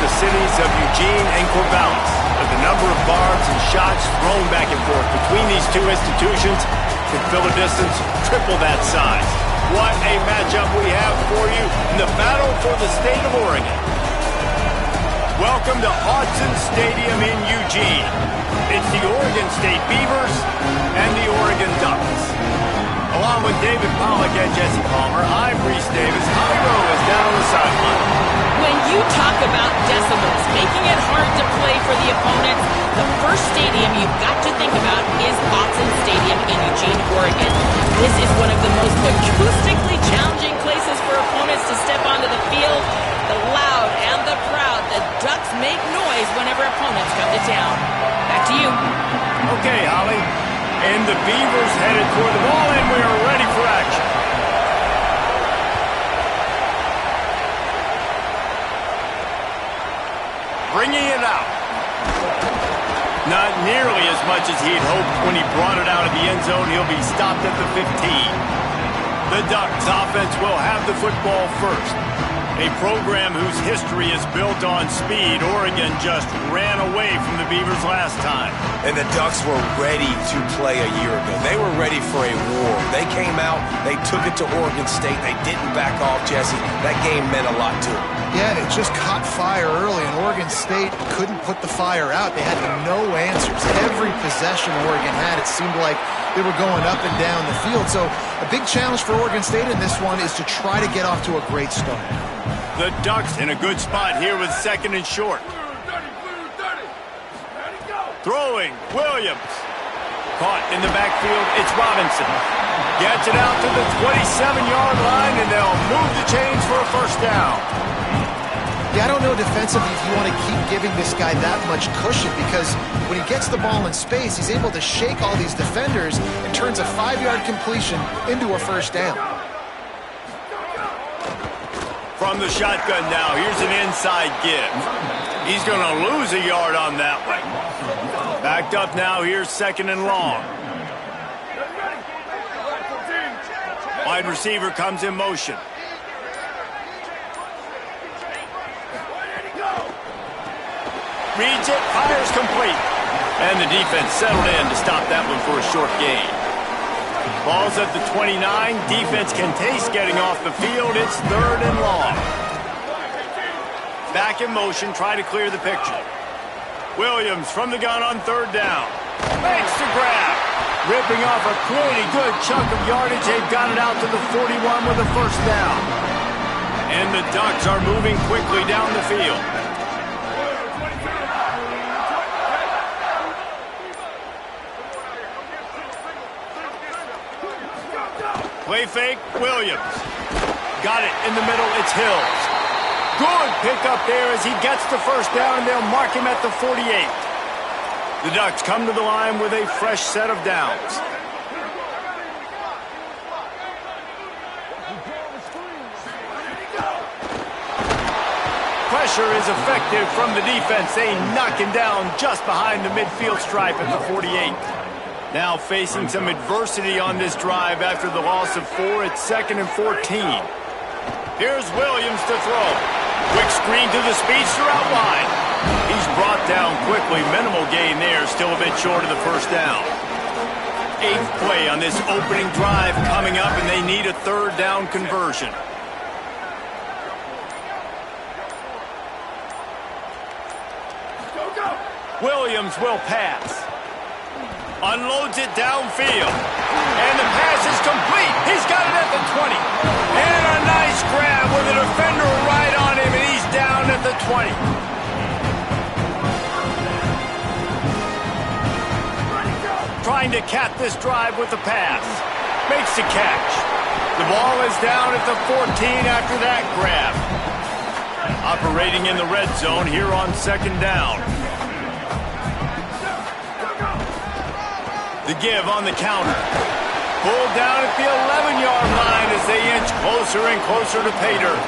the cities of Eugene and Corvallis. But the number of barbs and shots thrown back and forth between these two institutions can fill a distance triple that size. What a matchup we have for you in the battle for the state of Oregon. Welcome to Autzen Stadium in Eugene. It's the Oregon State Beavers and the Oregon Ducks. Along with David Pollack and Jesse Palmer, I'm Reese Davis. Holly Rowe is down on the sideline. When you talk about decibels, making it hard to play for the opponents, the first stadium you've got to think about is Autzen Stadium in Eugene, Oregon. This is one of the most acoustically challenging places for opponents to step onto the field. The loud and the proud, the Ducks make noise whenever opponents come to town. Back to you. Okay, Holly. And the Beavers headed toward the ball, and we are ready for action. Bringing it out. Not nearly as much as he'd hoped when he brought it out of the end zone. He'll be stopped at the 15. The Ducks offense will have the football first. A program whose history is built on speed. Oregon just ran away from the Beavers last time. And the Ducks were ready to play a year ago. They were ready for a war. They came out, they took it to Oregon State. They didn't back off, Jesse. That game meant a lot to them. Yeah, it just caught fire early, and Oregon State couldn't put the fire out. They had no answers. Every possession Oregon had, it seemed like they were going up and down the field. So a big challenge for Oregon State in this one is to try to get off to a great start. The Ducks in a good spot here with second and short. Throwing, Williams. Caught in the backfield, it's Robinson. Gets it out to the 27-yard line, and they'll move the chains for a first down. Yeah, I don't know defensively if you want to keep giving this guy that much cushion, because when he gets the ball in space, he's able to shake all these defenders and turns a 5-yard completion into a first down. From the shotgun now, here's an inside give. He's going to lose a yard on that one. Backed up now, here's second and long. Wide receiver comes in motion. Reads it, fires complete. And the defense settled in to stop that one for a short gain. Ball's at the 29. Defense can taste getting off the field. It's third and long. Back in motion, try to clear the picture. Williams from the gun on third down. Makes the grab. Ripping off a pretty good chunk of yardage. They've got it out to the 41 with a first down. And the Ducks are moving quickly down the field. Play fake, Williams. Got it in the middle, it's Hills. Good pickup there as he gets the first down, and they'll mark him at the 48. The Ducks come to the line with a fresh set of downs. Pressure is effective from the defense. They knock him down just behind the midfield stripe at the 48. Now facing some adversity on this drive after the loss of 4. It's second and 14. Here's Williams to throw. Quick screen to the speedster out wide. He's brought down quickly. Minimal gain there. Still a bit short of the first down. 8th play on this opening drive coming up, and they need a third down conversion. Williams will pass. Unloads it downfield. And the pass is complete. He's got it at the 20. And a nice grab with a defender right on him, and he's down at the 20. Trying to cap this drive with the pass. Makes the catch. The ball is down at the 14 after that grab. Operating in the red zone here on second down. The give on the counter. Pulled down at the 11-yard line as they inch closer and closer to pay dirt.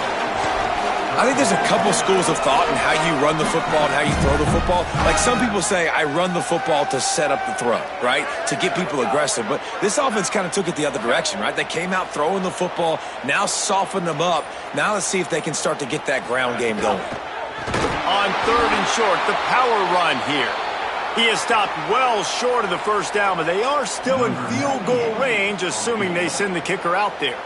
I think there's a couple schools of thought in how you run the football and how you throw the football. Like some people say, I run the football to set up the throw, right? To get people aggressive. But this offense kind of took it the other direction, right? They came out throwing the football, now softened them up. Now let's see if they can start to get that ground game going. On 3rd and short, the power run here. He has stopped well short of the first down, but they are still in field goal range, assuming they send the kicker out there.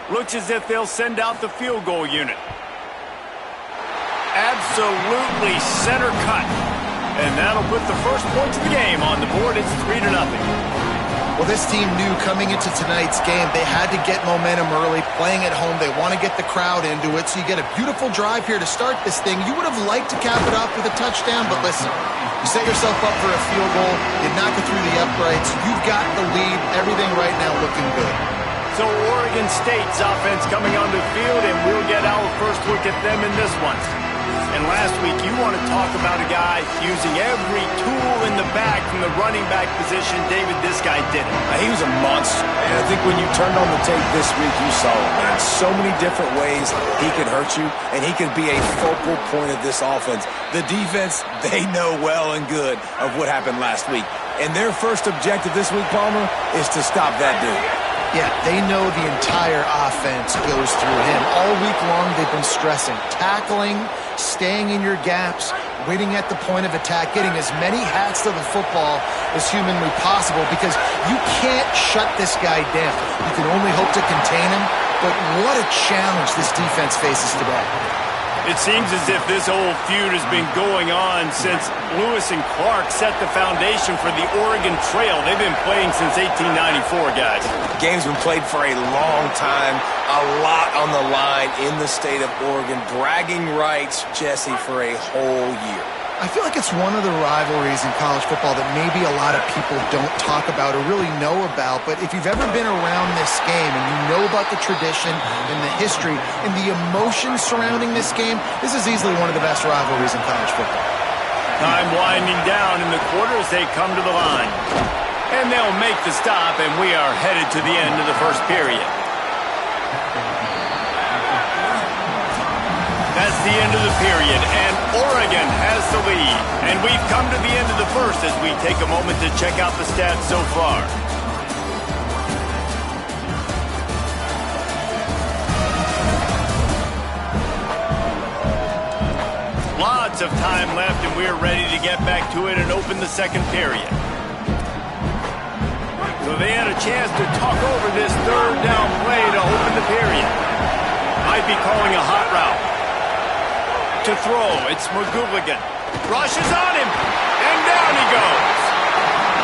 Looks as if they'll send out the field goal unit. Absolutely center cut. And that'll put the first points of the game on the board. It's 3-0. Well, this team knew coming into tonight's game they had to get momentum early. Playing at home, they want to get the crowd into it. So you get a beautiful drive here to start this thing. You would have liked to cap it off with a touchdown, but listen, you set yourself up for a field goal. You knock it through the uprights. You've got the lead. Everything right now looking good. So Oregon State's offense coming onto the field, and we'll get our first look at them in this one. And last week, you want to talk about a guy using every tool in the bag from the running back position. David, this guy did it. He was a monster. And I think when you turned on the tape this week, you saw it, man. So many different ways he could hurt you, and he could be a focal point of this offense. The defense, they know well and good of what happened last week. And their first objective this week, Palmer, is to stop that dude. Yeah, they know the entire offense goes through him. All week long, they've been stressing. Tackling, staying in your gaps, waiting at the point of attack, getting as many hats to the football as humanly possible because you can't shut this guy down. You can only hope to contain him, but what a challenge this defense faces today. It seems as if this old feud has been going on since Lewis and Clark set the foundation for the Oregon Trail. They've been playing since 1894, guys. The game's been played for a long time, a lot on the line in the state of Oregon. Bragging rights, Jesse, for a whole year. I feel like it's one of the rivalries in college football that maybe a lot of people don't talk about or really know about, but if you've ever been around this game and you know about the tradition and the history and the emotion surrounding this game, this is easily one of the best rivalries in college football. Time winding down in the quarter as they come to the line. And they'll make the stop, and we are headed to the end of the first period. That's the end of the period, and Oregon has the lead. And we've come to the end of the first as we take a moment to check out the stats so far. Lots of time left, and we're ready to get back to it and open the second period. So they had a chance to talk over this third down play to open the period. Might be calling a hot route. To throw, it's McGooligan. Rushes on him, and down he goes.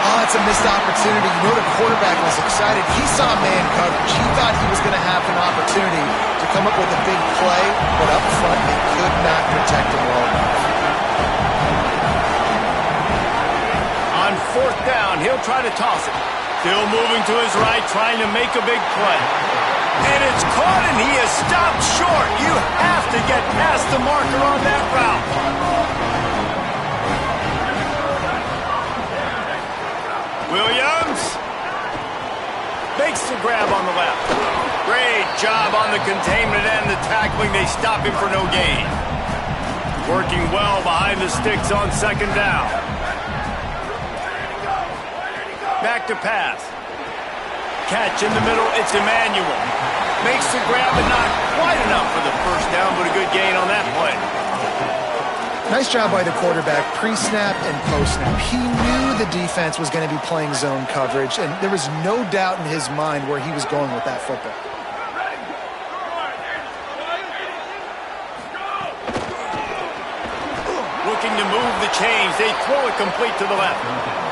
Oh, that's a missed opportunity. You know the quarterback was excited. He saw man coverage. He thought he was going to have an opportunity to come up with a big play, but up front, they could not protect him well enough. On 4th down, he'll try to toss it. Still moving to his right, trying to make a big play. And it's caught, and he is stopped short. You have to get past the marker on that route. Williams makes the grab on the left. Great job on the containment and the tackling. They stop him for no gain. Working well behind the sticks on 2nd down. Back to pass. Catch in the middle, it's Emmanuel. Makes the grab, but not quite enough for the first down, but a good gain on that play. Nice job by the quarterback, pre-snap and post-snap. He knew the defense was going to be playing zone coverage, and there was no doubt in his mind where he was going with that football. Looking to move the chains, they throw it complete to the left.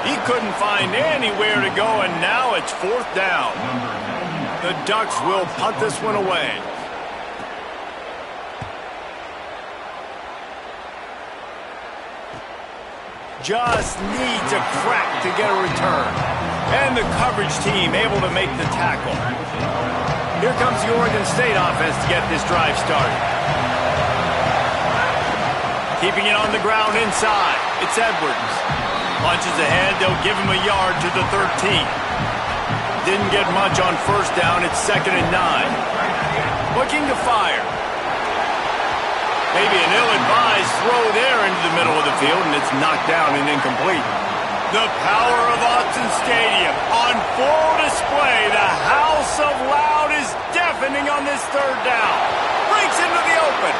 He couldn't find anywhere to go, and now it's 4th down. The Ducks will punt this one away. Just needs a crack to get a return. And the coverage team able to make the tackle. Here comes the Oregon State offense to get this drive started. Keeping it on the ground inside. It's Edwards. Punches ahead, they'll give him a yard to the 13. Didn't get much on 1st down, it's 2nd and 9. Looking to fire. Maybe an ill-advised throw there into the middle of the field, and it's knocked down and incomplete. The power of Autzen Stadium on full display. The house of loud is deafening on this 3rd down. Breaks into the open.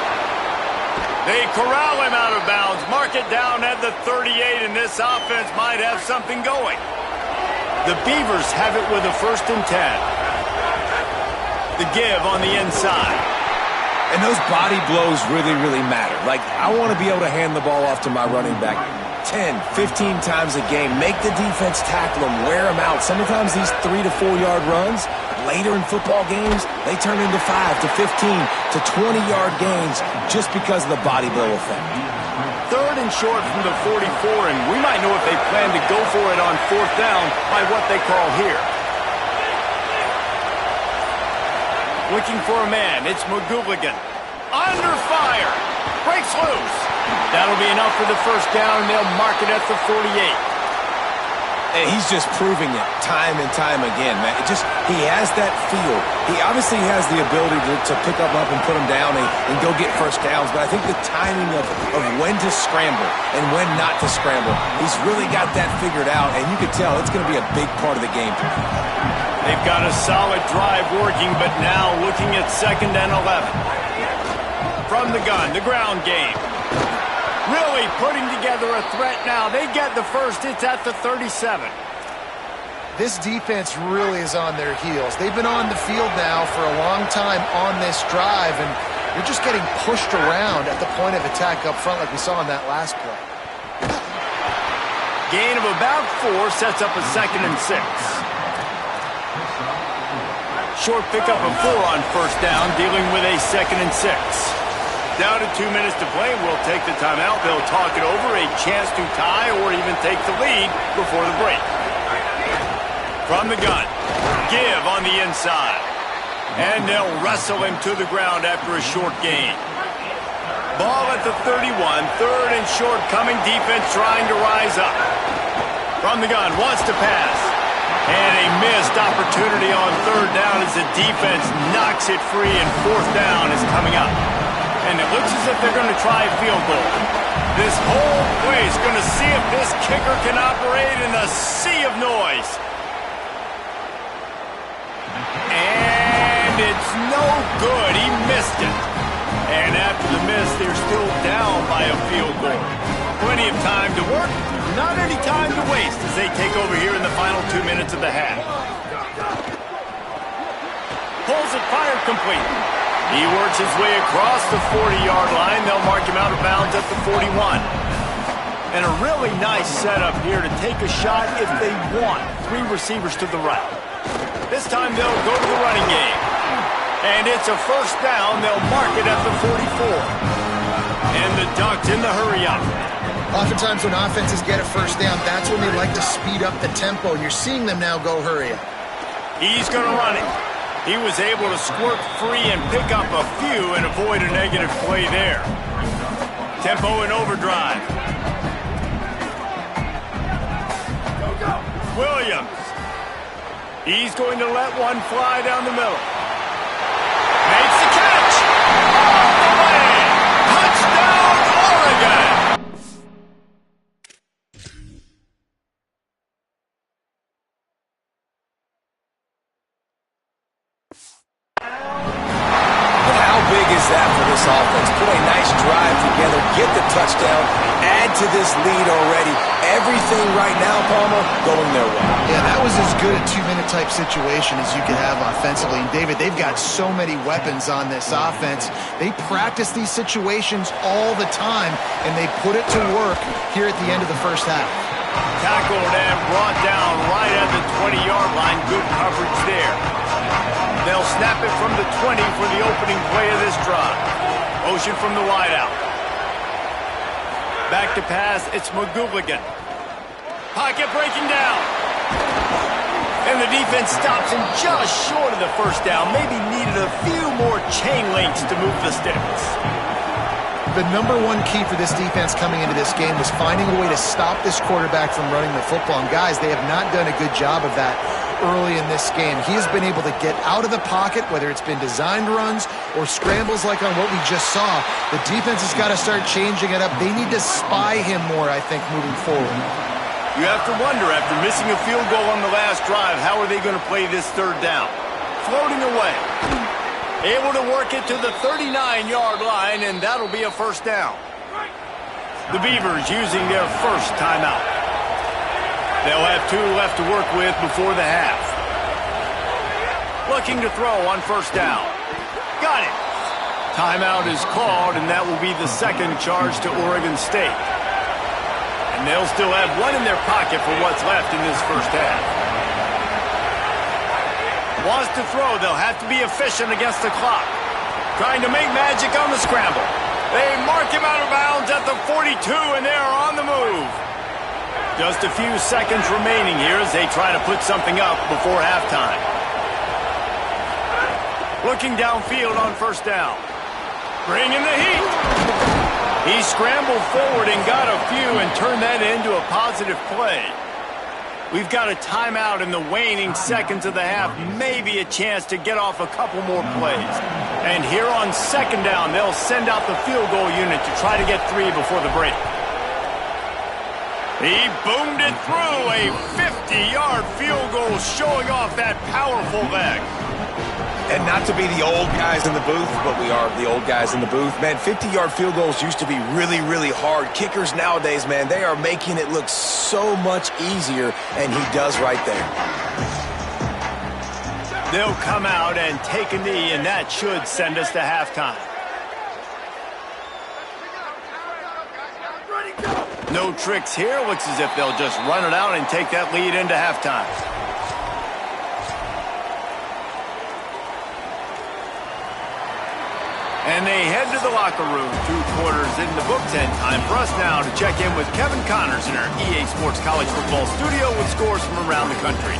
They corral him out of bounds. Mark it down at the 38, and this offense might have something going. The Beavers have it with a 1st and 10. The give on the inside. And those body blows really, really matter. Like, I want to be able to hand the ball off to my running back 10, 15 times a game. Make the defense tackle them, wear them out. Sometimes these 3 to 4 yard runs, later in football games, they turn into 5 to 15 to 20-yard gains just because of the body blow effect. 3rd and short from the 44, and we might know if they plan to go for it on 4th down by what they call here. Looking for a man, it's McGooligan. Under fire, breaks loose. That'll be enough for the 1st down, and they'll mark it at the 48. And he's just proving it time and time again, man. He has that feel. He obviously has the ability to pick up and put him down and go get 1st downs, but I think the timing of when to scramble and when not to scramble, he's really got that figured out, and you can tell it's going to be a big part of the game. They've got a solid drive working, but now looking at 2nd and 11. From the gun, the ground game. Really putting together a threat now. They get the 1st. It's at the 37. This defense really is on their heels. They've been on the field now for a long time on this drive, and they're just getting pushed around at the point of attack up front like we saw in that last play. Gain of about 4 sets up a 2nd and 6. Short pickup of 4 on 1st down, dealing with a 2nd and 6. Down to 2 minutes to play. We'll take the timeout. They'll talk it over. A chance to tie or even take the lead before the break. From the gun. Give on the inside. And they'll wrestle him to the ground after a short gain. Ball at the 31. 3rd and short coming. Defense trying to rise up. From the gun. Wants to pass. And a missed opportunity on 3rd down as the defense knocks it free, and 4th down is coming up. And it looks as if they're going to try a field goal. This whole play is going to see if this kicker can operate in a sea of noise. And it's no good. He missed it. And after the miss, they're still down by a field goal. Plenty of time to work. Not any time to waste as they take over here in the final 2 minutes of the half. Pulls it, fired complete. He works his way across the 40-yard line. They'll mark him out of bounds at the 41. And a really nice setup here to take a shot if they want. 3 receivers to the right. This time they'll go to the running game. And it's a 1st down. They'll mark it at the 44. And the Ducks in the hurry-up. Oftentimes when offenses get a 1st down, that's when they like to speed up the tempo. You're seeing them now go hurry up. He's going to run it. He was able to squirt free and pick up a few and avoid a negative play there. Tempo in overdrive. Williams. He's going to let one fly down the middle. Makes the catch. Off the way. Touchdown, Oregon. Offense put a nice drive together, get the touchdown, add to this lead already. Everything right now, Palmer, going their way. Yeah, that was as good a 2-minute type situation as you could have offensively. And David, they've got so many weapons on this offense. They practice these situations all the time, and they put it to work here at the end of the 1st half. Tackled and brought down right at the 20-yard line. Good coverage there. They'll snap it from the 20 for the opening play of this drive. Motion from the wideout. Back to pass, it's McGooligan. Pocket breaking down. And the defense stops him just short of the 1st down. Maybe needed a few more chain links to move the sticks. The number 1 key for this defense coming into this game was finding a way to stop this quarterback from running the football. And guys, they have not done a good job of that early in this game. He has been able to get out of the pocket, whether it's been designed runs or scrambles like on what we just saw. The defense has got to start changing it up. They need to spy him more, I think, moving forward. You have to wonder, after missing a field goal on the last drive, how are they going to play this 3rd down? Floating away. Able to work it to the 39-yard line, and that'll be a first down. The Beavers using their first timeout. They'll have 2 left to work with before the half. Looking to throw on first down. Got it. Timeout is called, and that will be the second charge to Oregon State. And they'll still have 1 in their pocket for what's left in this first half. Wants to throw. They'll have to be efficient against the clock. Trying to make magic on the scramble. They mark him out of bounds at the 42, and they are on the move. Just a few seconds remaining here as they try to put something up before halftime. Looking downfield on first down. Bringing the heat. He scrambled forward and got a few and turned that into a positive play. We've got a timeout in the waning seconds of the half. Maybe a chance to get off a couple more plays. And here on second down, they'll send out the field goal unit to try to get 3 before the break. He boomed it through. A 50-yard field goal showing off that powerful leg. And not to be the old guys in the booth, but we are the old guys in the booth. Man, 50-yard field goals used to be really, really hard. Kickers nowadays, man, they are making it look so much easier, and he does right there. They'll come out and take a knee, and that should send us to halftime. No tricks here. Looks as if they'll just run it out and take that lead into halftime. And they head to the locker room. 2 quarters in the books, and time for us now to check in with Kevin Connors in our EA Sports College Football studio with scores from around the country.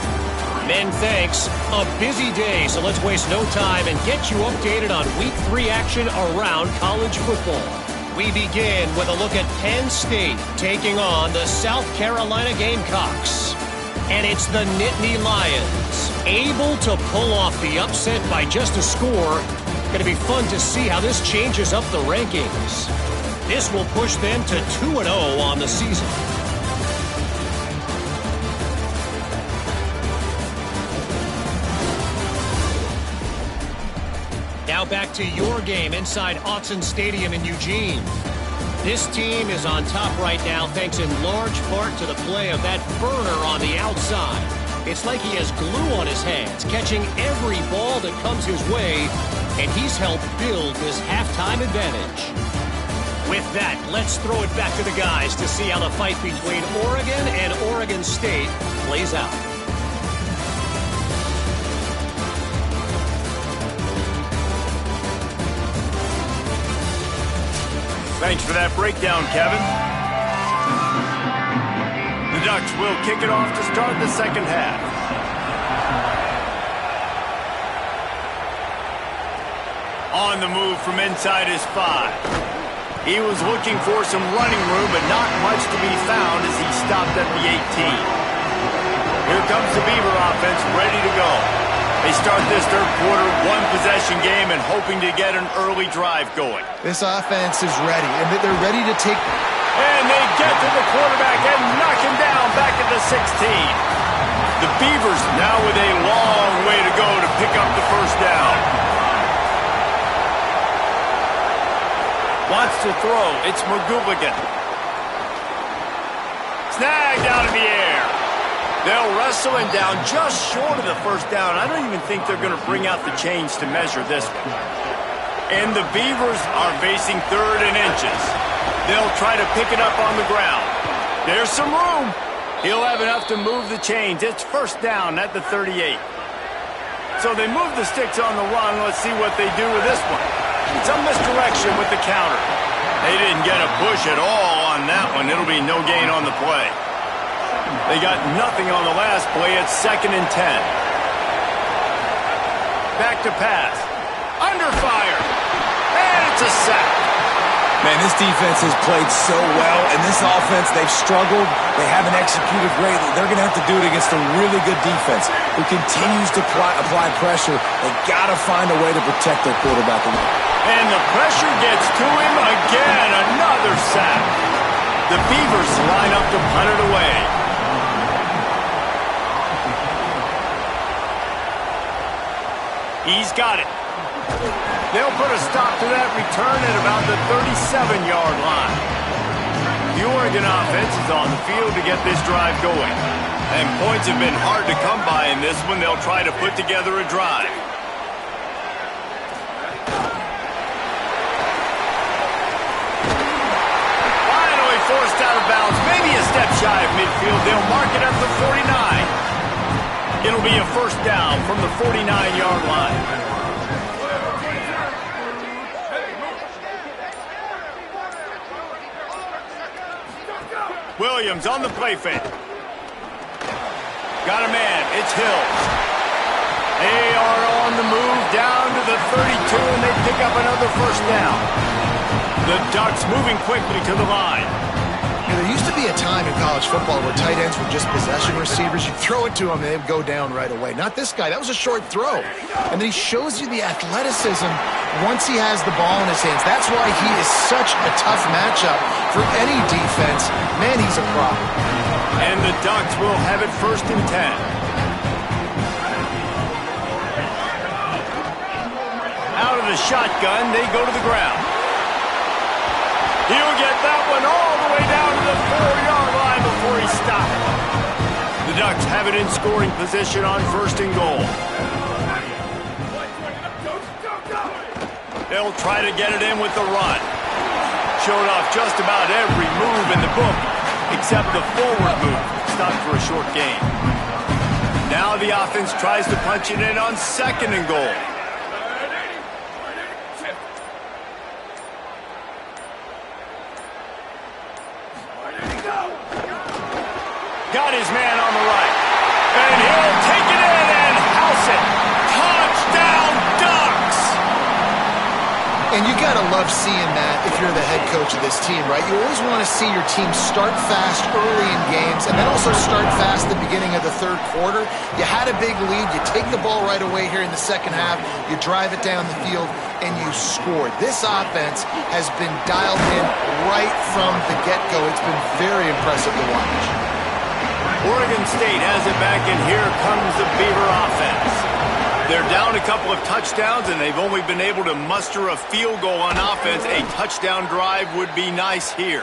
Men, thanks. A busy day, so let's waste no time and get you updated on Week 3 action around college football. We begin with a look at Penn State taking on the South Carolina Gamecocks. And it's the Nittany Lions, able to pull off the upset by just a score. Going to be fun to see how this changes up the rankings. This will push them to 2-0 on the season. Now back to your game inside Autzen Stadium in Eugene. This team is on top right now thanks in large part to the play of that burner on the outside. It's like he has glue on his hands, catching every ball that comes his way, and he's helped build this halftime advantage. With that, let's throw it back to the guys to see how the fight between Oregon and Oregon State plays out. Thanks for that breakdown, Kevin. The Ducks will kick it off to start the second half. On the move from inside his 5. He was looking for some running room, but not much to be found as he stopped at the 18. Here comes the Beaver offense ready to go. They start this third quarter, 1-possession game, and hoping to get an early drive going. This offense is ready, and they're ready to take... And they get to the quarterback and knock him down back at the 16. The Beavers now with a long way to go to pick up the first down. Wants to throw. It's McGooligan. Snagged out of the air. They'll wrestle him down just short of the first down. I don't even think they're going to bring out the chains to measure this one. And the Beavers are facing 3rd and inches. They'll try to pick it up on the ground. There's some room. He'll have enough to move the chains. It's first down at the 38. So they move the sticks on the run. Let's see what they do with this one. Some misdirection with the counter. They didn't get a push at all on that one. It'll be no gain on the play. They got nothing on the last play. It's 2nd and 10. Back to pass. Under fire. And it's a sack. Man, this defense has played so well, and this offense, they've struggled. They haven't executed greatly. They're going to have to do it against a really good defense who continues to apply pressure. They've got to find a way to protect their quarterback. And the pressure gets to him again. Another sack. The Beavers line up to punt it away. He's got it. They'll put a stop to that return at about the 37-yard line. The Oregon offense is on the field to get this drive going. And points have been hard to come by in this one. They'll try to put together a drive. Finally forced out of bounds. Maybe a step shy of midfield. They'll mark it at the 49. It'll be a first down from the 49-yard line. Williams on the play fake. Got a man. It's Hill. They are on the move down to the 32, and they pick up another first down. The Ducks moving quickly to the line. There used to be a time in college football where tight ends were just possession receivers. You throw it to them, and they'd go down right away. Not this guy. That was a short throw. And then he shows you the athleticism once he has the ball in his hands. That's why he is such a tough matchup for any defense. Man, he's a problem. And the Ducks will have it 1st and 10. Out of the shotgun, they go to the ground. He'll get that one all the way down to the 4-yard line before he stopped. The Ducks have it in scoring position on 1st and goal. They'll try to get it in with the run. Showed off just about every move in the book except the forward move. Stopped for a short gain. Now the offense tries to punch it in on 2nd and goal. Got his man on the right. And he'll take it in and house it. Touchdown, Ducks! And you got to love seeing that if you're the head coach of this team, right? You always want to see your team start fast early in games and then also start fast at the beginning of the 3rd quarter. You had a big lead. You take the ball right away here in the 2nd half. You drive it down the field, and you scored. This offense has been dialed in right from the get-go. It's been very impressive to watch. Oregon State has it back, and here comes the Beaver offense. They're down a couple of touchdowns, and they've only been able to muster a field goal on offense. A touchdown drive would be nice here.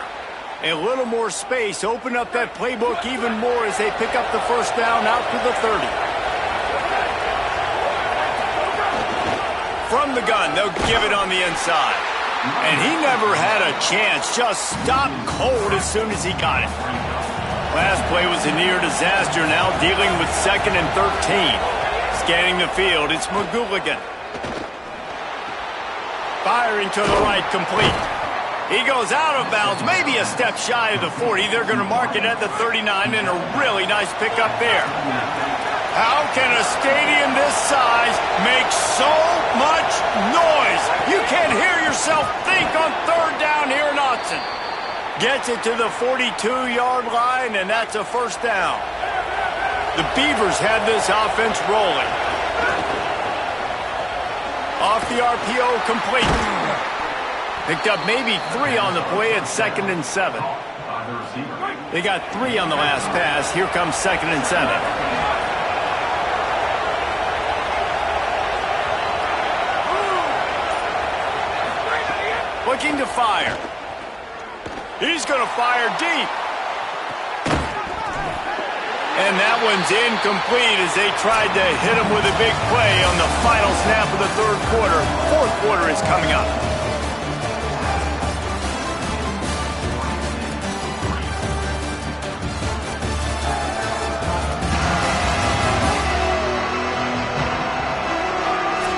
A little more space, open up that playbook even more as they pick up the first down out to the 30. From the gun, they'll give it on the inside. And he never had a chance, just stopped cold as soon as he got it. Last play was a near disaster, now dealing with 2nd and 13. Scanning the field, it's McGooligan. Firing to the right, complete. He goes out of bounds, maybe a step shy of the 40. They're going to mark it at the 39, and a really nice pickup there. How can a stadium this size make so much noise? You can't hear yourself think on 3rd down here in Autzen. Gets it to the 42-yard line, and that's a first down. The Beavers had this offense rolling. Off the RPO, complete. Picked up maybe 3 on the play at 2nd and 7. They got 3 on the last pass. Here comes 2nd and 7. Looking to fire. He's going to fire deep. And that one's incomplete as they tried to hit him with a big play on the final snap of the 3rd quarter. 4th quarter is coming up.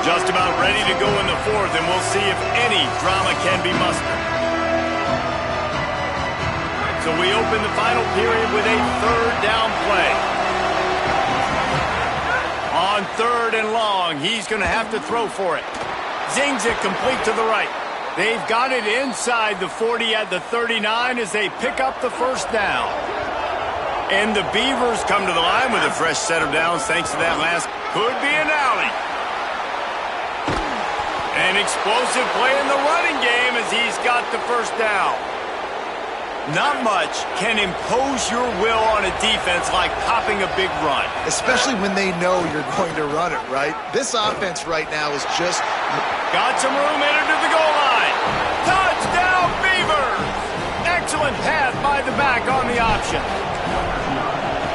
Just about ready to go in the 4th, and we'll see if any drama can be mustered. So we open the final period with a 3rd down play. On 3rd and long, he's going to have to throw for it. Zings it complete to the right. They've got it inside the 40 at the 39 as they pick up the first down. And the Beavers come to the line with a fresh set of downs thanks to that last. Could be an alley. An explosive play in the running game as he's got the first down. Not much can impose your will on a defense like popping a big run. Especially when they know you're going to run it, right? This offense right now is just... Got some room headed to the goal line. Touchdown, Beavers! Excellent pass by the back on the option.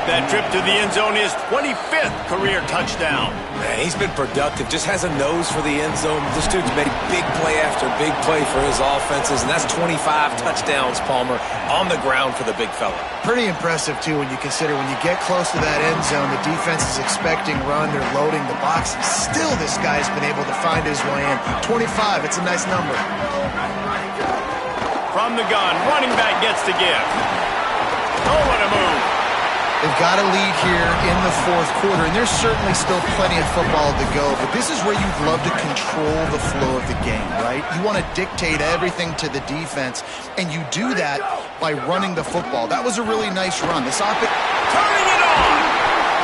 That trip to the end zone is 25th career touchdown. Man, he's been productive, just has a nose for the end zone. This dude's made big play after big play for his offenses, and that's 25 touchdowns, Palmer, on the ground for the big fella. Pretty impressive, too, when you consider when you get close to that end zone, the defense is expecting run, they're loading the box, and still this guy's been able to find his way in. 25, it's a nice number. From the gun, running back gets to give. Oh, what a move. They've got a lead here in the fourth quarter, and there's certainly still plenty of football to go, but this is where you'd love to control the flow of the game, right? You want to dictate everything to the defense, and you do that by running the football. That was a really nice run. This offense... Turning it on!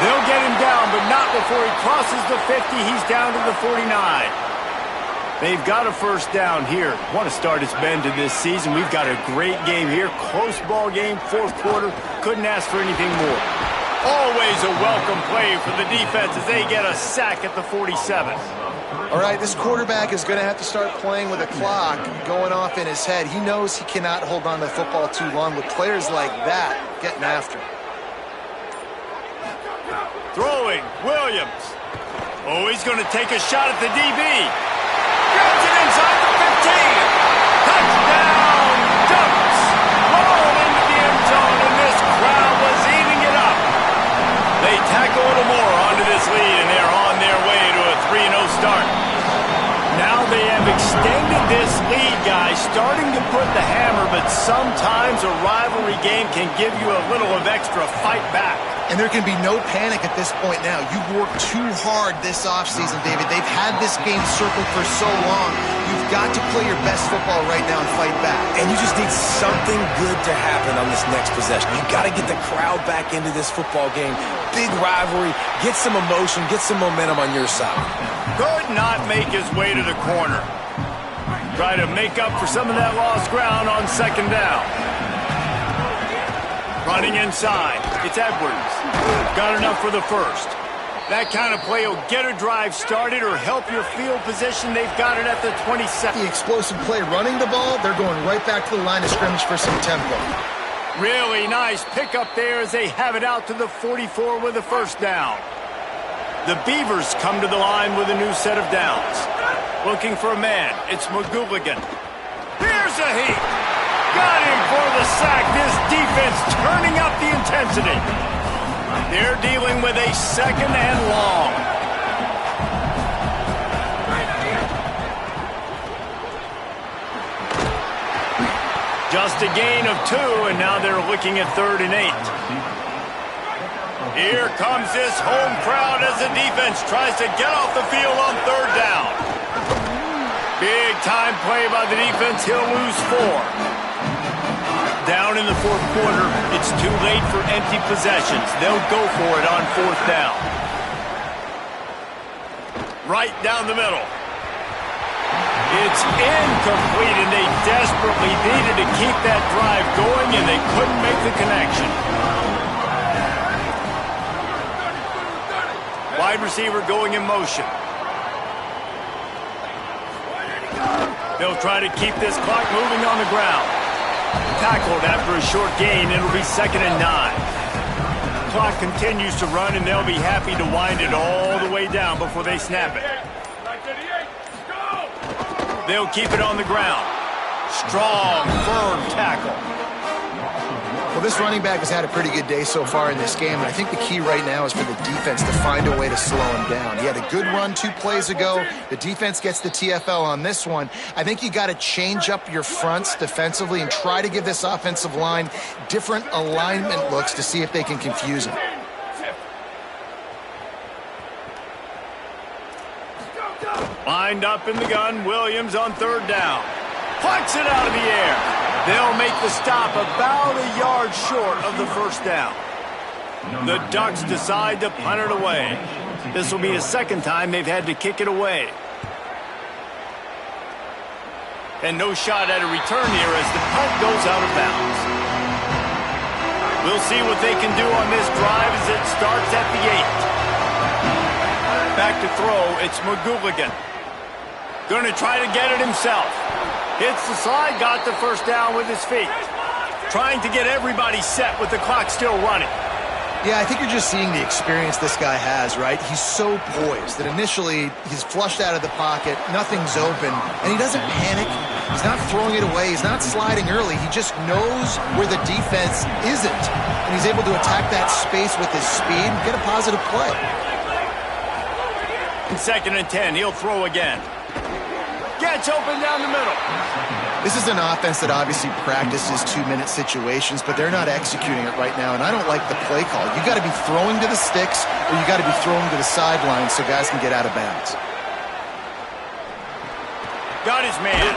They'll get him down, but not before he crosses the 50. He's down to the 49. They've got a first down here. Want to start its bend to this season. We've got a great game here. Close ball game, fourth quarter. Couldn't ask for anything more. Always a welcome play for the defense as they get a sack at the 47. All right, this quarterback is going to have to start playing with a clock going off in his head. He knows he cannot hold on to the football too long with players like that getting after him. Throwing, Williams. Oh, he's going to take a shot at the DB. Gets it inside the 15. Touchdown, Ducks. Roll into the end zone, and this crowd was eating it up. They tack a little more onto this lead, and they're on their way to a 3-0 start. Now they have extended this lead, guys, starting to put the hammer, but sometimes a rivalry game can give you a little of extra fight back. And there can be no panic at this point now. You've worked too hard this offseason, David. They've had this game circled for so long. You've got to play your best football right now and fight back. And you just need something good to happen on this next possession. You've got to get the crowd back into this football game. Big rivalry. Get some emotion. Get some momentum on your side. Could not make his way to the corner. Try to make up for some of that lost ground on second down. Running inside. It's Edwards. Got enough for the first. That kind of play will get a drive started or help your field position. They've got it at the 27. The explosive play running the ball, they're going right back to the line of scrimmage for some tempo. Really nice pickup there as they have it out to the 44 with a first down. The Beavers come to the line with a new set of downs. Looking for a man. It's McGooligan. Here's a heat. Got him for the sack. This defense turning up the intensity. They're dealing with a second and long. Just a gain of 2, and now they're looking at 3rd and 8. Here comes this home crowd as the defense tries to get off the field on 3rd down. Big time play by the defense. He'll lose 4. Down in the fourth quarter, it's too late for empty possessions. They'll go for it on 4th down. Right down the middle. It's incomplete, and they desperately needed to keep that drive going, and they couldn't make the connection. Wide receiver going in motion. They'll try to keep this clock moving on the ground. Tackled after a short gain. It'll be 2nd and 9. Clock continues to run, and they'll be happy to wind it all the way down before they snap it. They'll keep it on the ground. Strong, firm tackle. Well, this running back has had a pretty good day so far in this game, and I think the key right now is for the defense to find a way to slow him down. He had a good run 2 plays ago. The defense gets the TFL on this one. I think you got to change up your fronts defensively and try to give this offensive line different alignment looks to see if they can confuse him. Lined up in the gun, Williams on 3rd down. Plucks it out of the air. They'll make the stop about a yard short of the first down. The Ducks decide to punt it away. This will be a second time they've had to kick it away. And no shot at a return here as the punt goes out of bounds. We'll see what they can do on this drive as it starts at the 8. Back to throw, it's McGooligan. Going to try to get it himself. Hits the slide, got the first down with his feet. Trying to get everybody set with the clock still running. Yeah, I think you're just seeing the experience this guy has, right? He's so poised that initially he's flushed out of the pocket, nothing's open, and he doesn't panic. He's not throwing it away. He's not sliding early. He just knows where the defense isn't, and he's able to attack that space with his speed and get a positive play. In 2nd and 10, he'll throw again. Gets open down the middle. This is an offense that obviously practices 2-minute situations, but they're not executing it right now, and I don't like the play call. You got to be throwing to the sticks, or you got to be throwing to the sidelines so guys can get out of bounds. Got his man.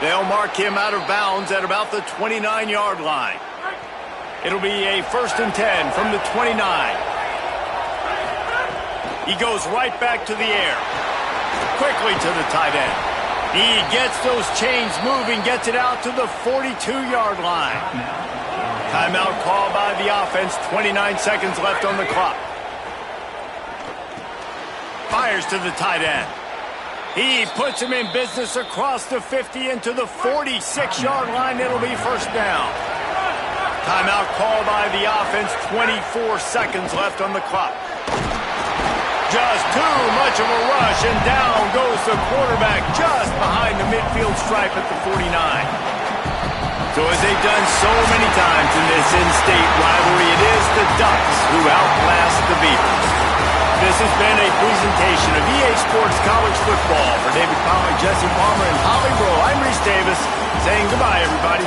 They'll mark him out of bounds at about the 29-yard line. It'll be a 1st and 10 from the 29. He goes right back to the air. Quickly to the tight end. He gets those chains moving, gets it out to the 42-yard line. Timeout call by the offense, 29 seconds left on the clock. Fires to the tight end. He puts him in business across the 50 into the 46-yard line. It'll be 1st down. Timeout call by the offense, 24 seconds left on the clock. Just too much of a rush, and down goes the quarterback just behind the midfield stripe at the 49. So as they've done so many times in this in-state rivalry, it is the Ducks who outlast the Beavers. This has been a presentation of EA Sports College Football. For David Pollack, Jesse Palmer, and Holly Rowe, I'm Reese Davis, saying goodbye, everybody.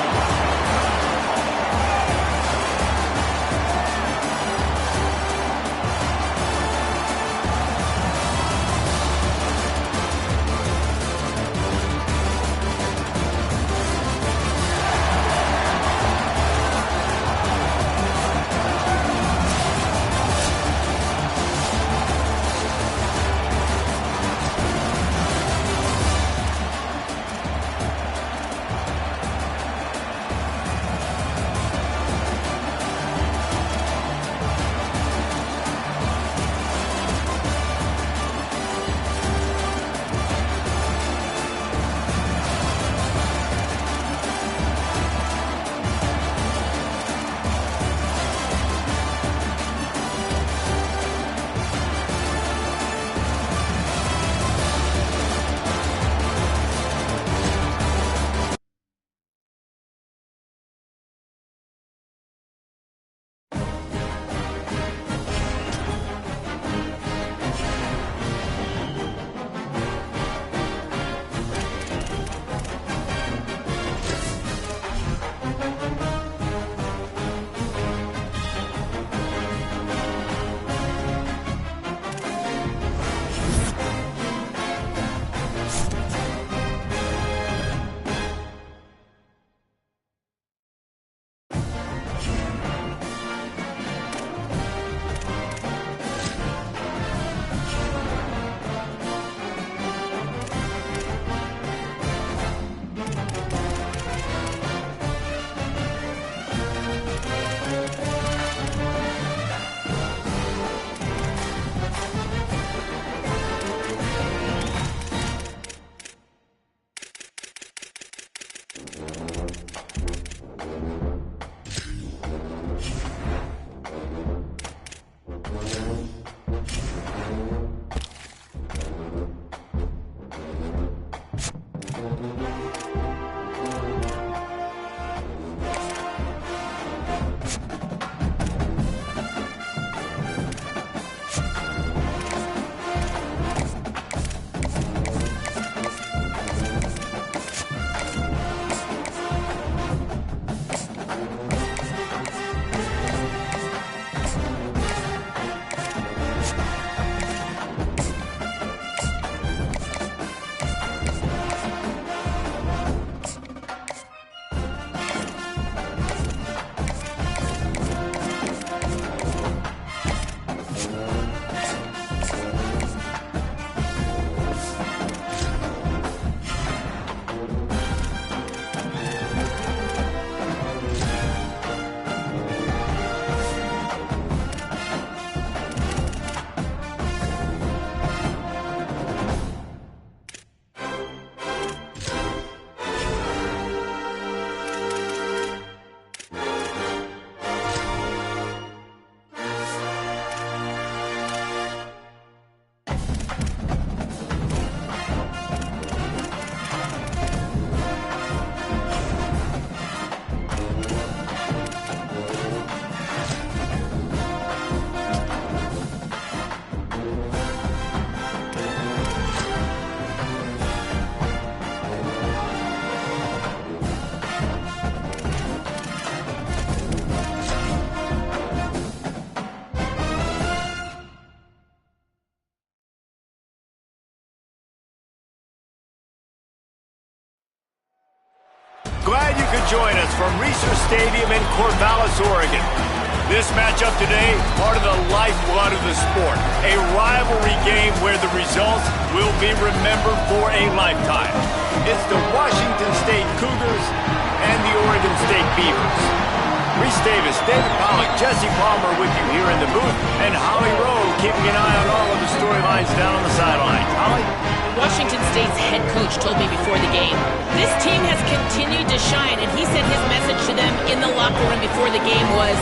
from Research Stadium in Corvallis, Oregon. This matchup today, part of the lifeblood of the sport. A rivalry game where the results will be remembered for a lifetime. It's the Washington State Cougars and the Oregon State Beavers. Reese Davis, David Pollack, Jesse Palmer with you here in the booth, and Holly Rowe keeping an eye on all of the storylines down on the sidelines. Holly? Washington State's head coach told me before the game, this team has continued to shine, and he said his message to them in the locker room before the game was,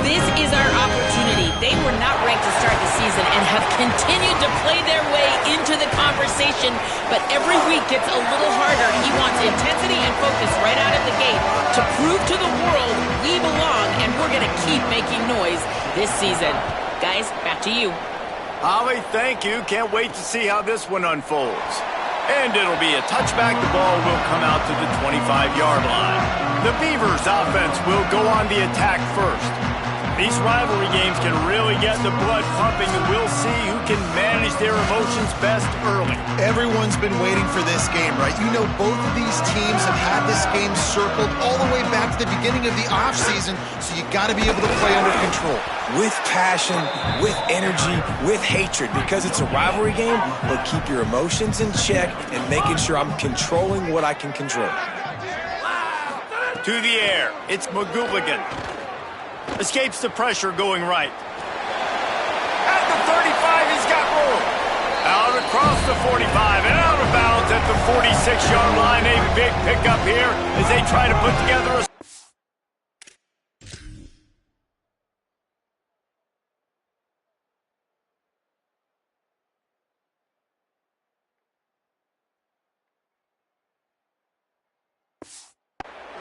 this is our opportunity. They were not ranked to start the season and have continued to play their way into the conversation, but every week gets a little harder. He wants intensity and focus right out of the gate to prove to the world we belong, and we're going to keep making noise this season. Guys, back to you. Holly, thank you. Can't wait to see how this one unfolds. And it'll be a touchback. The ball will come out to the 25-yard line. The Beavers offense will go on the attack first. These rivalry games can really get the blood pumping, and we'll see who can manage their emotions best early. Everyone's been waiting for this game, right? You know, both of these teams have had this game circled all the way back to the beginning of the offseason, so you got to be able to play under control. With passion, with energy, with hatred, because it's a rivalry game, but keep your emotions in check and making sure I'm controlling what I can control. To the air, it's McGooligan. Escapes the pressure going right. At the 35, he's got room. Out across the 45 and out of bounds at the 46-yard line. A big pickup here as they try to put together a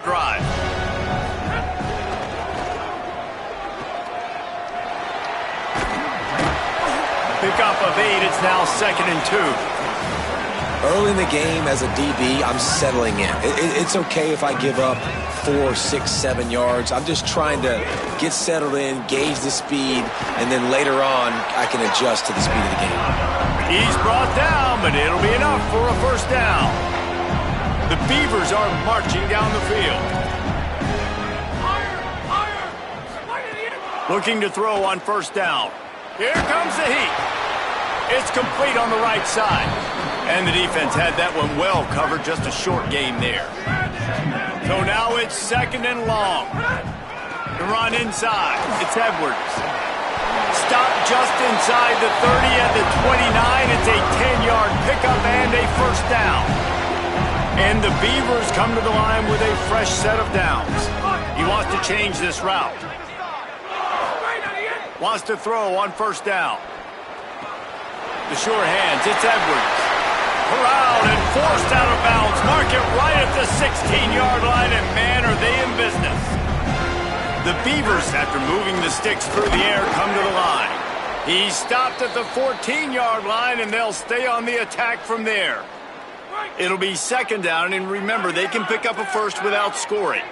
drive. Pickup of 8, it's now 2nd and 2. Early in the game as a DB, I'm settling in. It's okay if I give up 4, 6, 7 yards. I'm just trying to get settled in, gauge the speed, and then later on, I can adjust to the speed of the game. He's brought down, but it'll be enough for a first down. The Beavers are marching down the field. Looking to throw on first down. Here comes the heat. It's complete on the right side. And the defense had that one well covered, just a short game there. So now it's 2nd and long. The run inside. It's Edwards. Stop just inside the 30 at the 29. It's a 10-yard pickup and a first down. And the Beavers come to the line with a fresh set of downs. He wants to change this route. Wants to throw on first down. The short hands, it's Edwards. Corralled and forced out of bounds. Mark it right at the 16-yard line, and man, are they in business. The Beavers, after moving the sticks through the air, come to the line. He stopped at the 14-yard line, and they'll stay on the attack from there. It'll be 2nd down, and remember, they can pick up a first without scoring.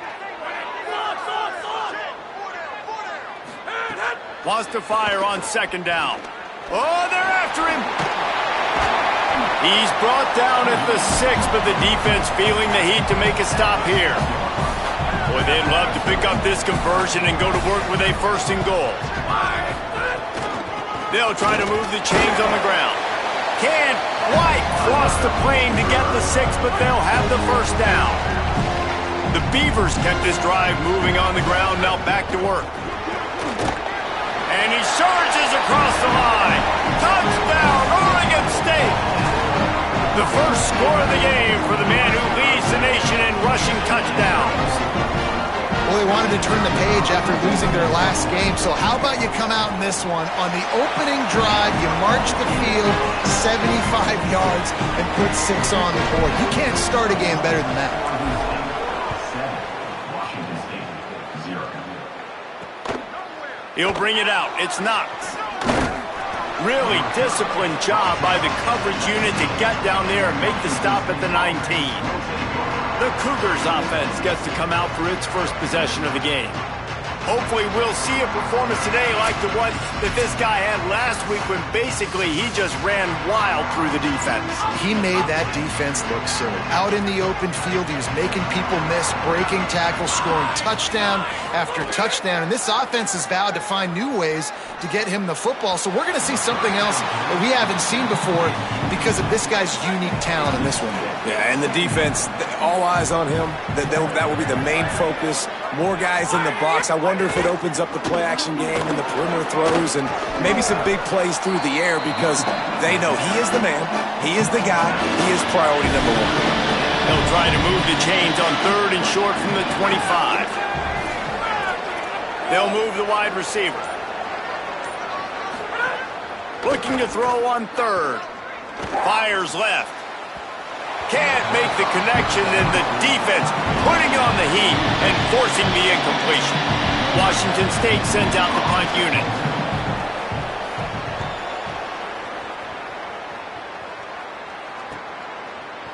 Wants to fire on 2nd down. Oh, they're after him. He's brought down at the 6, but the defense feeling the heat to make a stop here. Boy, they'd love to pick up this conversion and go to work with a 1st and goal. They'll try to move the chains on the ground. Can't quite cross the plane to get the 6, but they'll have the first down. The Beavers kept this drive moving on the ground, now back to work. And he surges across the line. Touchdown, Oregon State. The first score of the game for the man who leads the nation in rushing touchdowns. Well, they wanted to turn the page after losing their last game, so how about you come out in this one? On the opening drive, you march the field 75 yards and put 6 on the board. You can't start a game better than that. He'll bring it out. It's Knox. Really disciplined job by the coverage unit to get down there and make the stop at the 19. The Cougars offense gets to come out for its first possession of the game. Hopefully we'll see a performance today like the one that this guy had last week when basically he just ran wild through the defense. He made that defense look silly. Out in the open field, he was making people miss, breaking tackles, scoring touchdown after touchdown. And this offense has vowed to find new ways to get him the football. So we're going to see something else that we haven't seen before because of this guy's unique talent in this one. Yeah, and the defense, all eyes on him. That will be the main focus. More guys in the box. I wonder if it opens up the play-action game and the perimeter throws and maybe some big plays through the air because they know he is the man, he is the guy, he is priority number one. He'll try to move the chains on 3rd and short from the 25. They'll move the wide receiver. Looking to throw on 3rd. Fires left. Can't make the connection, and the defense putting on the heat and forcing the incompletion. Washington State sends out the punt unit.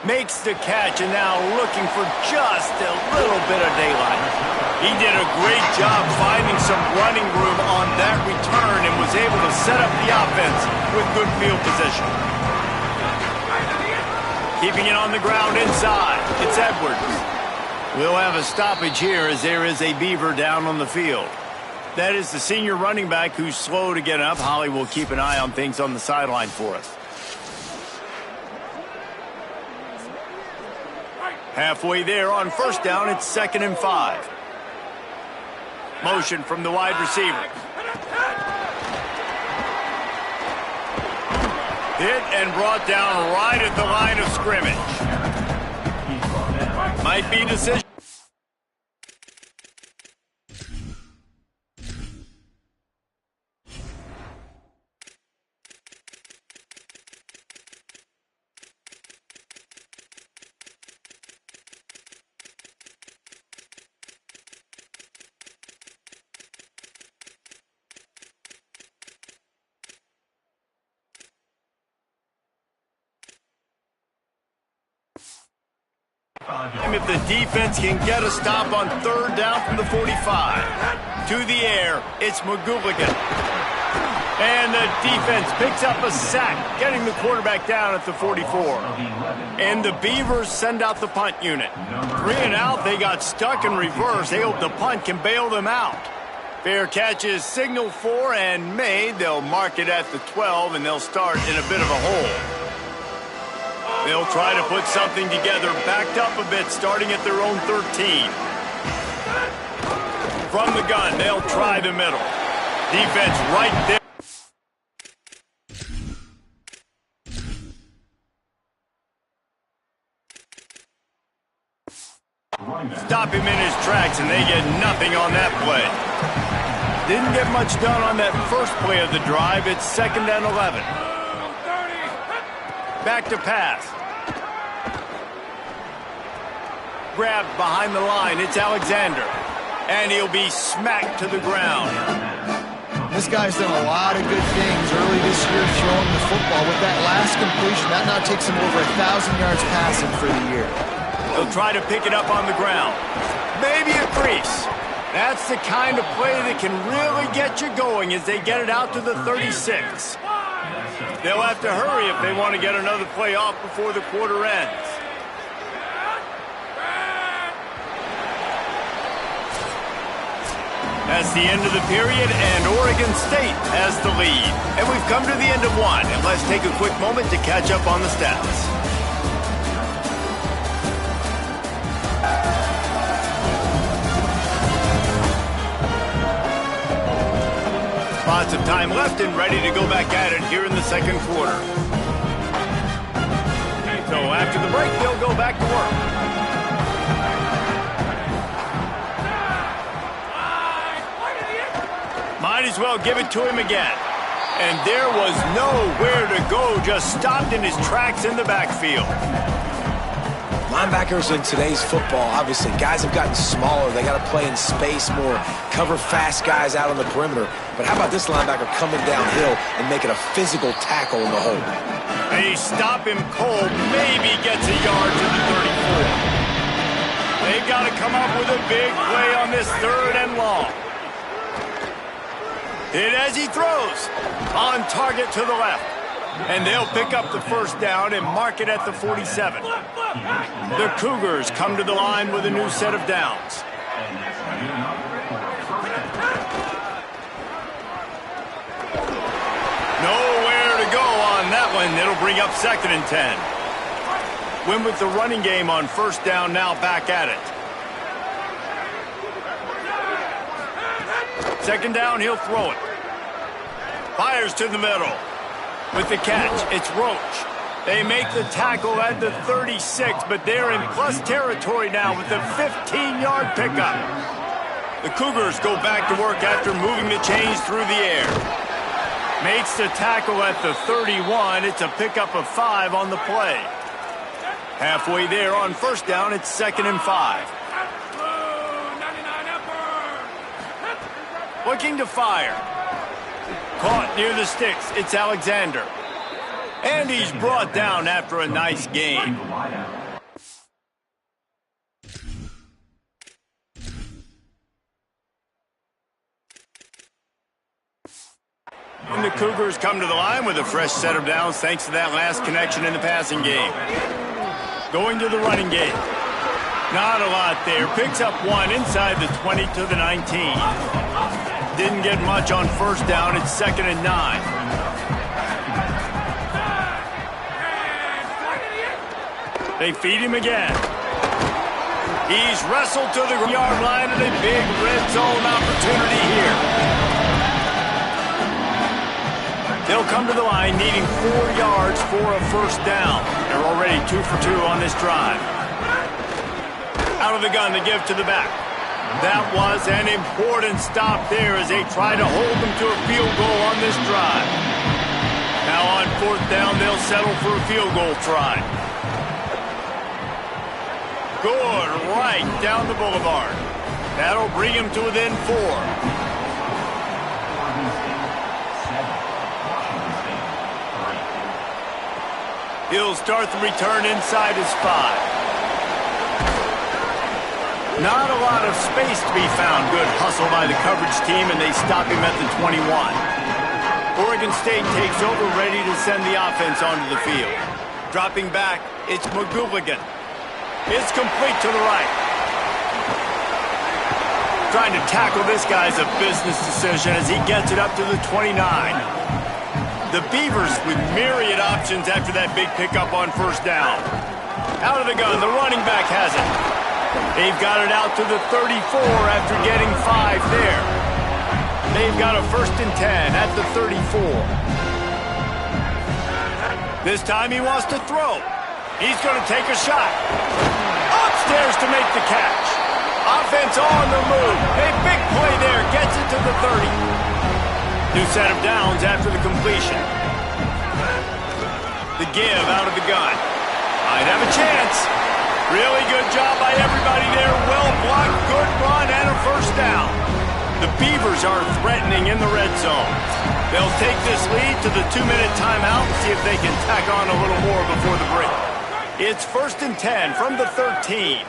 Makes the catch, and now looking for just a little bit of daylight. He did a great job finding some running room on that return and was able to set up the offense with good field position. Keeping it on the ground inside. It's Edwards. We'll have a stoppage here as there is a Beaver down on the field. That is the senior running back who's slow to get up. Holly will keep an eye on things on the sideline for us. Halfway there on 1st down, it's 2nd and 5. Motion from the wide receiver. Hit and brought down right at the line of scrimmage. Might be decision. If the defense can get a stop on 3rd down from the 45. To the air, it's McGooligan. And the defense picks up a sack, getting the quarterback down at the 44. And the Beavers send out the punt unit. 3 and out, they got stuck in reverse. They hope the punt can bail them out. Fair catch is signaled for and made. They'll mark it at the 12, and they'll start in a bit of a hole. They'll try to put something together, backed up a bit, starting at their own 13. From the gun, they'll try the middle. Defense right there. Stop him in his tracks, and they get nothing on that play. Didn't get much done on that first play of the drive. It's 2nd and 11. Back to pass. Grabbed behind the line. It's Alexander. And he'll be smacked to the ground. This guy's done a lot of good things early this year throwing the football. With that last completion, that now takes him over 1,000 yards passing for the year. He'll try to pick it up on the ground. Maybe a crease. That's the kind of play that can really get you going as they get it out to the 36. They'll have to hurry if they want to get another play off before the quarter ends. That's the end of the period, and Oregon State has the lead. And we've come to the end of one, and let's take a quick moment to catch up on the stats. Lots of time left and ready to go back at it here in the 2nd quarter. So after the break, they'll go back to work. Might as well give it to him again. And there was nowhere to go, just stopped in his tracks in the backfield. Linebackers in today's football, obviously, guys have gotten smaller. They got to play in space more, cover fast guys out on the perimeter. But how about this linebacker coming downhill and making a physical tackle in the hole? They stop him cold, maybe gets a yard to the 34. They've got to come up with a big play on this 3rd and long. Hit as he throws. On target to the left. And they'll pick up the first down and mark it at the 47. The Cougars come to the line with a new set of downs. Nowhere to go on that one. It'll bring up 2nd and 10. Win with the running game on first down, now back at it. 2nd down, he'll throw it. Fires to the middle. With the catch, it's Roach. They make the tackle at the 36, but they're in plus territory now with a 15-yard pickup. The Cougars go back to work after moving the chains through the air. Makes the tackle at the 31. It's a pickup of 5 on the play. Halfway there on first down, it's 2nd and 5. Looking to fire. Caught near the sticks. It's Alexander. And he's brought down after a nice gain. And the Cougars come to the line with a fresh set of downs thanks to that last connection in the passing game. Going to the running game. Not a lot there. Picks up 1 inside the 20 to the 19. Didn't get much on first down. It's 2nd and 9. They feed him again. He's wrestled to the yard line and a big red zone opportunity here. They'll come to the line needing 4 yards for a first down. They're already 2 for 2 on this drive. Out of the gun to give to the back. That was an important stop there as they try to hold them to a field goal on this drive. Now on fourth down, they'll settle for a field goal try. Good, right down the boulevard. That'll bring him to within 4. He'll start the return inside his 5. Not a lot of space to be found. Good hustle by the coverage team, and they stop him at the 21. Oregon State takes over, ready to send the offense onto the field. Dropping back, it's McGooligan. It's complete to the right. Trying to tackle this guy's a business decision as he gets it up to the 29. The Beavers with myriad options after that big pickup on first down. Out of the gun, the running back has it. They've got it out to the 34 after getting 5 there. They've got a 1st and 10 at the 34. This time he wants to throw. He's going to take a shot. Upstairs to make the catch. Offense on the move. A big play there. Gets it to the 30. New set of downs after the completion. The give out of the gun. Might have a chance. Really good job by everybody there. Well blocked, good run, and a first down. The Beavers are threatening in the red zone. They'll take this lead to the 2-minute timeout and see if they can tack on a little more before the break. It's 1st and 10 from the 13.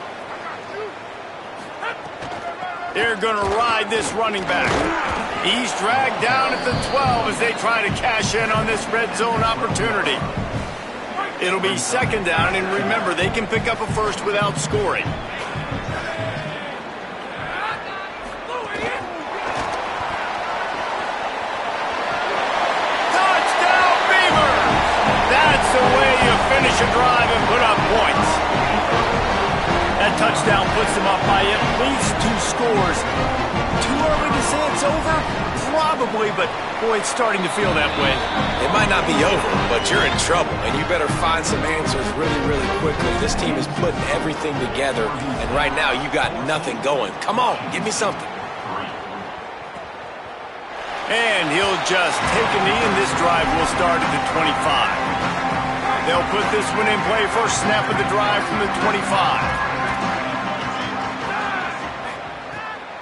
They're going to ride this running back. He's dragged down at the 12 as they try to cash in on this red zone opportunity. It'll be 2nd down, and remember, they can pick up a first without scoring. Touchdown, Beavers! That's the way you finish a drive and put up points. That touchdown puts them up by at least 2 scores. Too early to say it's over? Probably, but boy, it's starting to feel that way. It might not be over, but you're in trouble, and you better find some answers really, really quickly. This team is putting everything together, and right now you got nothing going. Come on, give me something. And he'll just take a knee, and this drive will start at the 25. They'll put this one in play. First snap of the drive from the 25.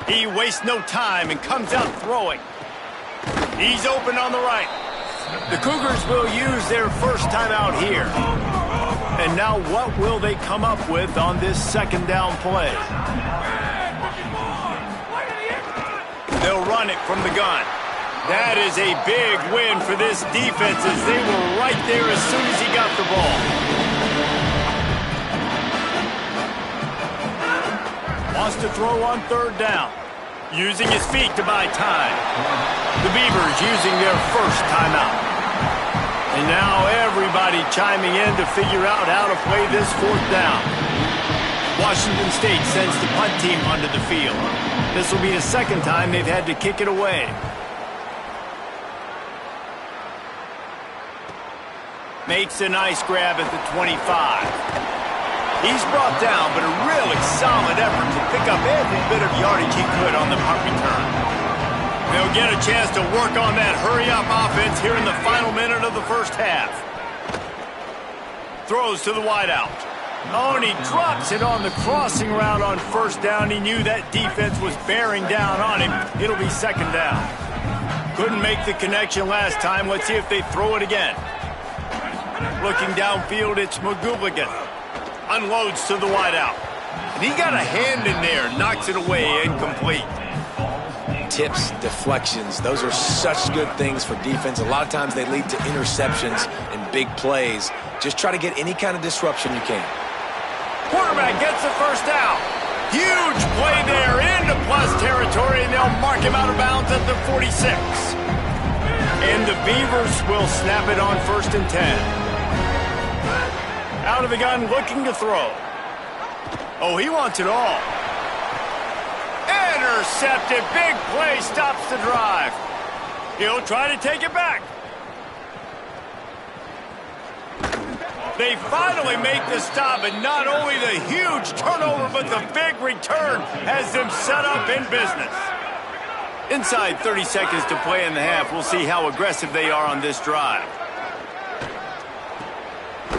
He wastes no time and comes out throwing. He's open on the right. The Cougars will use their first time out here. And now what will they come up with on this 2nd down play? They'll run it from the gun. That is a big win for this defense as they were right there as soon as he got the ball. Wants to throw on third down. Using his feet to buy time. The Beavers using their first timeout. And now everybody chiming in to figure out how to play this fourth down. Washington State sends the punt team onto the field. This will be the second time they've had to kick it away. Makes a nice grab at the 25. He's brought down, but a really solid effort to pick up every bit of yardage he could on the punt return. They'll get a chance to work on that hurry-up offense here in the final minute of the first half. Throws to the wideout. Oh, and he drops it on the crossing route on first down. He knew that defense was bearing down on him. It'll be second down. Couldn't make the connection last time. Let's see if they throw it again. Looking downfield, it's McGooligan. Unloads to the wideout. And he got a hand in there, knocks it away, incomplete. Tips, deflections, those are such good things for defense. A lot of times they lead to interceptions and big plays. Just try to get any kind of disruption you can. Quarterback gets the first down. Huge play there into plus territory, and they'll mark him out of bounds at the 46. And the Beavers will snap it on 1st and 10. Out of the gun, looking to throw. Oh, he wants it all. Intercepted. Big play. Stops the drive. He'll try to take it back. They finally make the stop, and not only the huge turnover, but the big return has them set up in business. Inside 30 seconds to play in the half. We'll see how aggressive they are on this drive.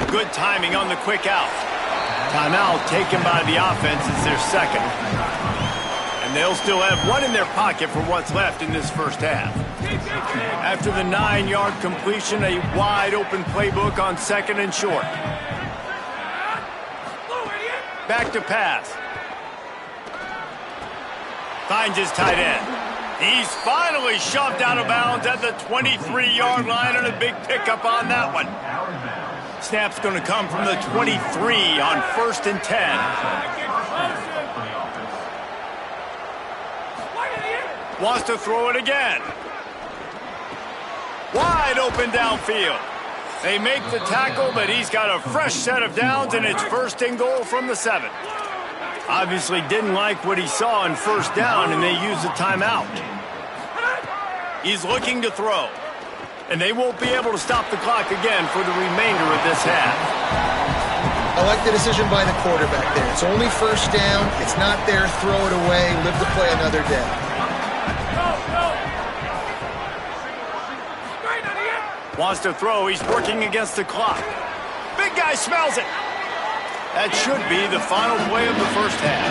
Good timing on the quick out. Timeout taken by the offense. It's their second. And they'll still have one in their pocket for what's left in this first half. After the 9-yard completion, a wide-open playbook on 2nd and short. Back to pass. Finds his tight end. He's finally shoved out of bounds at the 23-yard line, and a big pickup on that one. Snap's going to come from the 23 on 1st and 10. Wants to throw it again. Wide open downfield. They make the tackle, but he's got a fresh set of downs, and it's 1st and goal from the 7. Obviously didn't like what he saw on 1st down, and they use a timeout. He's looking to throw. And they won't be able to stop the clock again for the remainder of this half. I like the decision by the quarterback there. It's only 1st down. It's not there. Throw it away. Live to play another day. Wants to throw. He's working against the clock. Big guy smells it. That should be the final play of the first half.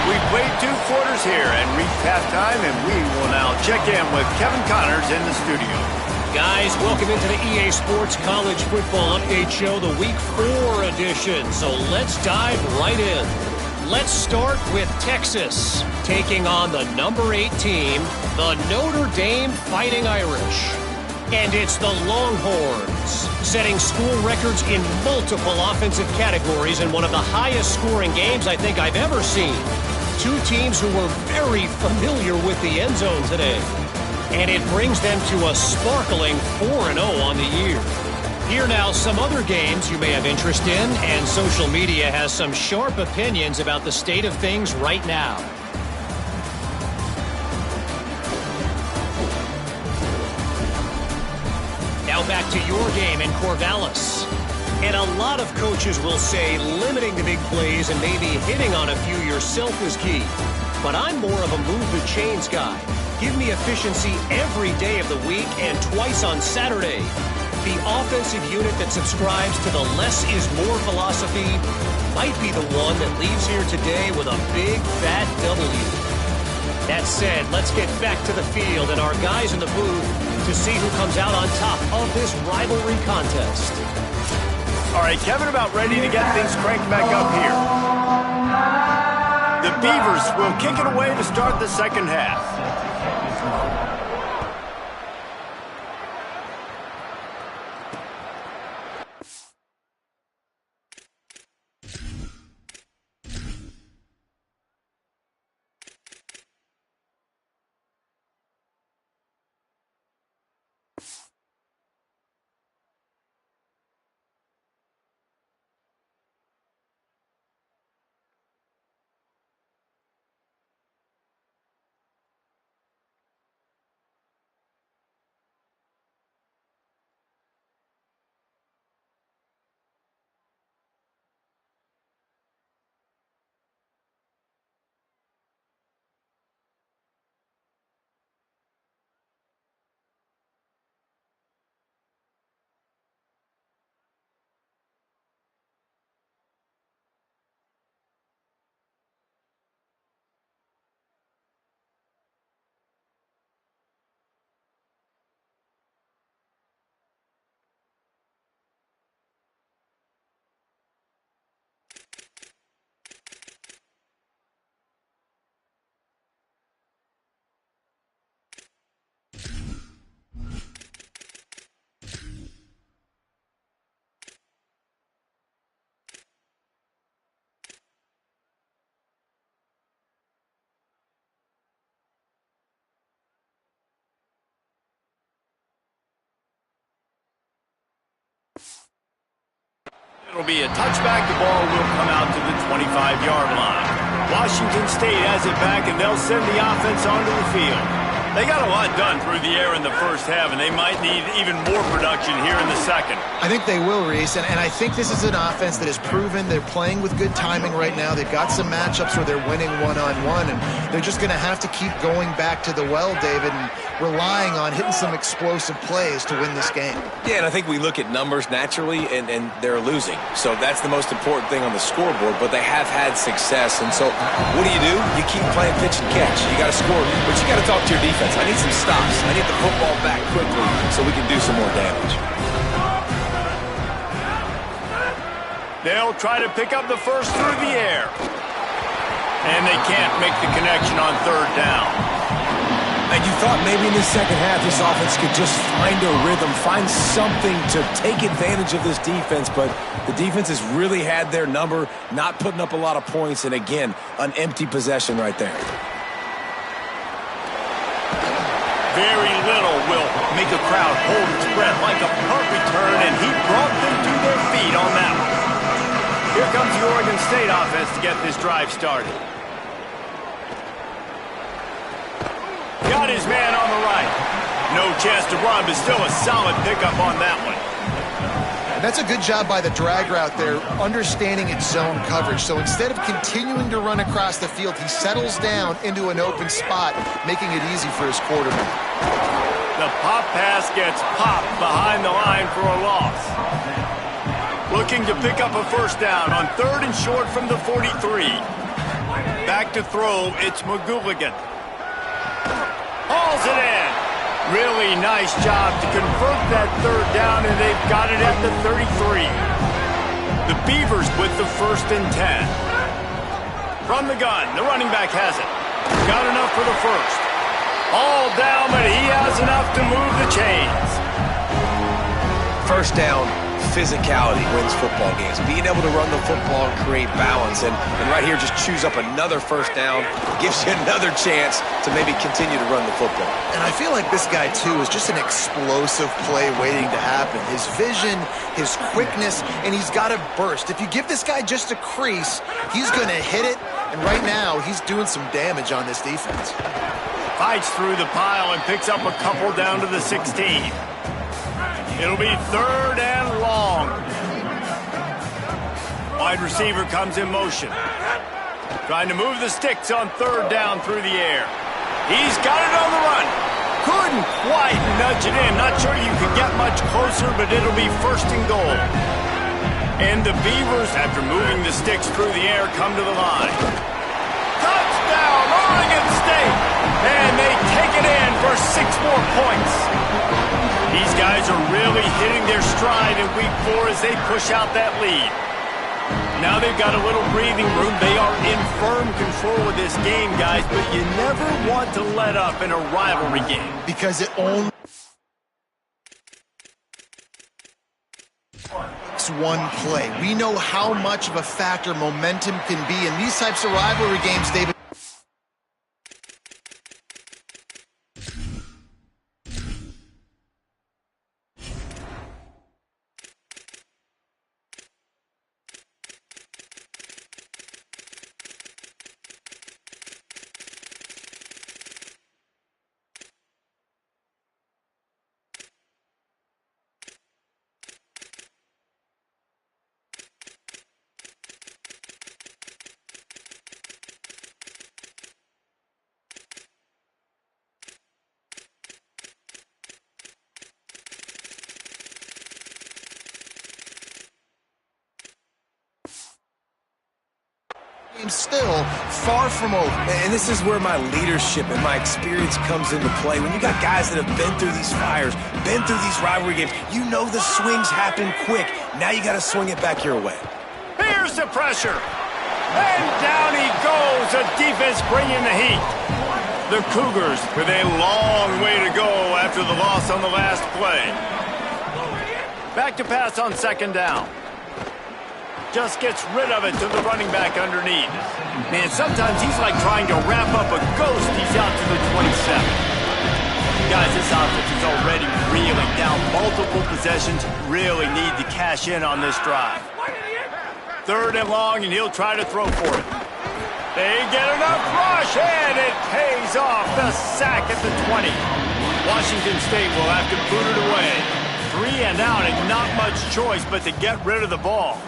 We played 2 quarters here and reached halftime, and we will now check in with Kevin Connors in the studio. Guys, welcome into the EA Sports College Football Update Show, the Week 4 edition. So let's dive right in. Let's start with Texas, taking on the number 8 team, the Notre Dame Fighting Irish. And it's the Longhorns, setting school records in multiple offensive categories in one of the highest scoring games I think I've ever seen. 2 teams who were very familiar with the end zone today. And it brings them to a sparkling 4-0 on the year. Here now, some other games you may have interest in, and social media has some sharp opinions about the state of things right now. Now back to your game in Corvallis. And a lot of coaches will say limiting the big plays and maybe hitting on a few yourself is key. But I'm more of a move the chains guy. Give me efficiency every day of the week and twice on Saturday. The offensive unit that subscribes to the less is more philosophy might be the one that leaves here today with a big fat W. That said, let's get back to the field and our guys in the booth to see who comes out on top of this rivalry contest. All right, Kevin, about ready to get things cranked back up here. The Beavers will kick it away to start the second half. It'll be a touchback. The ball will come out to the 25-yard line. Washington State has it back, and they'll send the offense onto the field. They got a lot done through the air in the first half, and they might need even more production here in the second. I think they will, Reese, and I think this is an offense that has proven they're playing with good timing right now. They've got some matchups where they're winning one-on-one, and they're just going to have to keep going back to the well, David, and relying on hitting some explosive plays to win this game. Yeah, and I think we look at numbers naturally, and they're losing. So that's the most important thing on the scoreboard, but they have had success. And so what do? You keep playing pitch and catch. You got to score, but you got to talk to your defense. I need some stops. I need the football back quickly so we can do some more damage. They'll try to pick up the first through the air. And they can't make the connection on third down. And you thought maybe in the second half this offense could just find a rhythm, find something to take advantage of this defense, but the defense has really had their number, not putting up a lot of points, and again, an empty possession right there. Very little will make a crowd hold its breath like a punt return, and he brought them to their feet on that one. Here comes the Oregon State offense to get this drive started. Got his man on the right. No chance to run, but still a solid pickup on that one. And that's a good job by the drag route there, understanding its zone coverage. So instead of continuing to run across the field, he settles down into an open spot, making it easy for his quarterback. The pop pass gets popped behind the line for a loss. Looking to pick up a first down on third and short from the 43. Back to throw, it's McGooligan. Hauls it in. Really nice job to convert that third down, and they've got it at the 33. The Beavers with the 1st and 10. From the gun, the running back has it. Got enough for the first. All down, but he has enough to move the chains. First down, physicality wins football games. Being able to run the football and create balance. And right here, just choose up another first down. Gives you another chance to maybe continue to run the football. And I feel like this guy, too, is just an explosive play waiting to happen. His vision, his quickness, and he's got a burst. If you give this guy just a crease, he's going to hit it. And right now, he's doing some damage on this defense. Fights through the pile and picks up a couple down to the 16. It'll be third and long. Wide receiver comes in motion. Trying to move the sticks on third down through the air. He's got it on the run. Couldn't quite nudge it in. Not sure you could get much closer, but it'll be first and goal. And the Beavers, after moving the sticks through the air, come to the line. Touchdown, Oregon State! And they take it in for 6 more points. These guys are really hitting their stride in week 4 as they push out that lead. Now they've got a little breathing room. They are in firm control of this game, guys, but you never want to let up in a rivalry game. Because it only takes one play. We know how much of a factor momentum can be in these types of rivalry games, David. Still far from over. And this is where my leadership and my experience comes into play. When you got guys that have been through these fires, been through these rivalry games, you know the swings happen quick. Now you got to swing it back your way. Here's the pressure. And down he goes. The defense bringing the heat. The Cougars with a long way to go after the loss on the last play. Back to pass on second down. Just gets rid of it to the running back underneath. Man, sometimes he's like trying to wrap up a ghost. He's out to the 27. Guys, this offense is already reeling down. Multiple possessions, really need to cash in on this drive. Third and long, and he'll try to throw for it. They get enough rush, and it pays off. The sack at the 20. Washington State will have to boot it away. 3 and out, and not much choice but to get rid of the ball.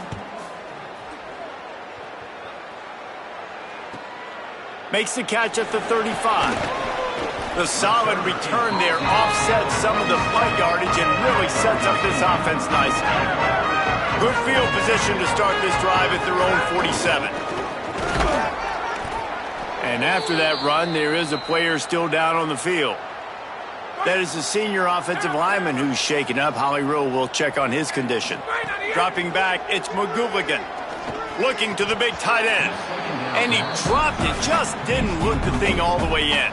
Makes the catch at the 35. The solid return there offsets some of the punt yardage and really sets up this offense nicely. Good field position to start this drive at their own 47. And after that run, there is a player still down on the field. That is the senior offensive lineman who's shaken up. Holly Rowe will check on his condition. Dropping back, it's McGooligan. Looking to the big tight end. And he dropped it, just didn't look the thing all the way in.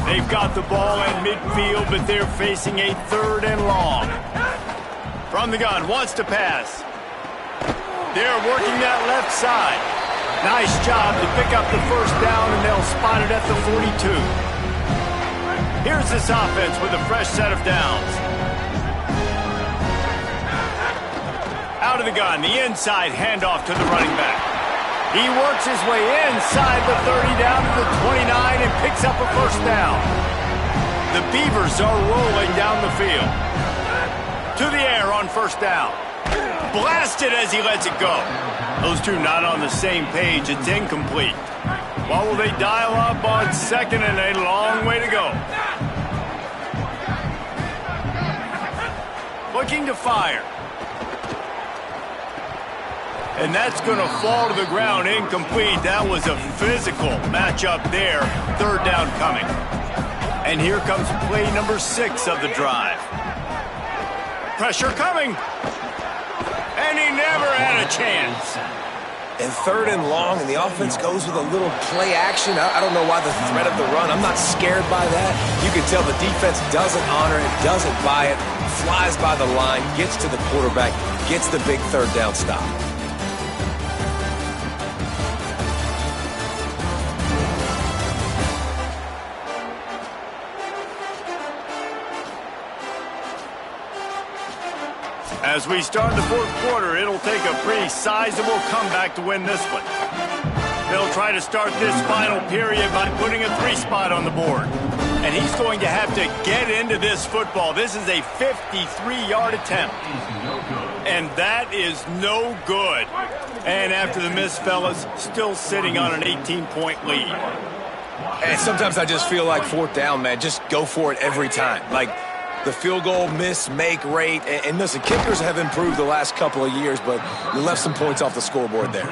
They've got the ball in midfield, but they're facing a third and long. From the gun, wants to pass. They're working that left side. Nice job to pick up the first down, and they'll spot it at the 42. Here's this offense with a fresh set of downs. Out of the gun, the inside handoff to the running back. He works his way inside the 30 down to the 29 and picks up a first down. The Beavers are rolling down the field. To the air on first down. Blasted as he lets it go. Those two not on the same page. It's incomplete. What will they dial up on second and a long way to go? Looking to fire. And that's going to fall to the ground incomplete. That was a physical matchup there. Third down coming. And here comes play number 6 of the drive. Pressure coming. And he never had a chance. And third and long, and the offense goes with a little play action. I don't know why the threat of the run. I'm not scared by that. You can tell the defense doesn't honor it, doesn't buy it, flies by the line, gets to the quarterback, gets the big third down stop. As we start the fourth quarter, it'll take a pretty sizable comeback to win this one. They'll try to start this final period by putting a 3-spot on the board. And he's going to have to get into this football. This is a 53-yard attempt. And that is no good. And after the miss, fellas, still sitting on an 18-point lead. And sometimes I just feel like fourth down, man. Just go for it every time. Like, the field goal miss-make rate. And listen, kickers have improved the last couple of years, but you left some points off the scoreboard there.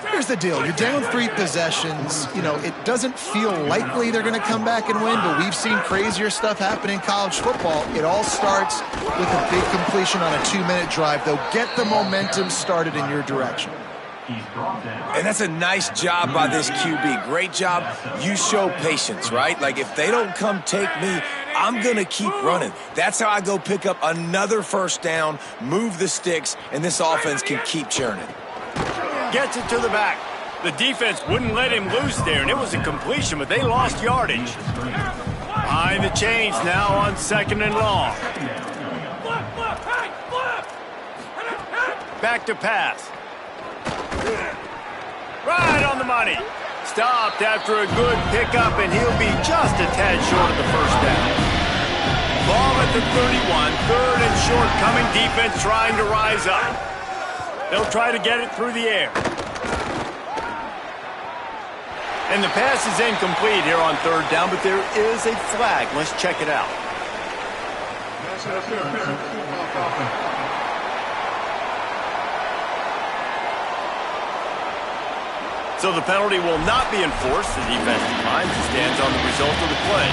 Here's the deal. You're down 3 possessions. You know, it doesn't feel likely they're going to come back and win, but we've seen crazier stuff happen in college football. It all starts with a big completion on a 2-minute drive. They'll get the momentum started in your direction. And that's a nice job by this QB. Great job. You show patience, right? Like, if they don't come take me, I'm going to keep running. That's how I go pick up another first down, move the sticks, and this offense can keep churning. Gets it to the back. The defense wouldn't let him loose there, and it was a completion, but they lost yardage. Behind the chains now on 2nd and long. Back to pass. Right on the money. Stopped after a good pickup, and he'll be just a tad short of the first down. Ball at the 31, 3rd and short coming. Defense trying to rise up. They'll try to get it through the air. And the pass is incomplete here on 3rd down, but there is a flag. Let's check it out. So the penalty will not be enforced. The defense declines and stands on the result of the play.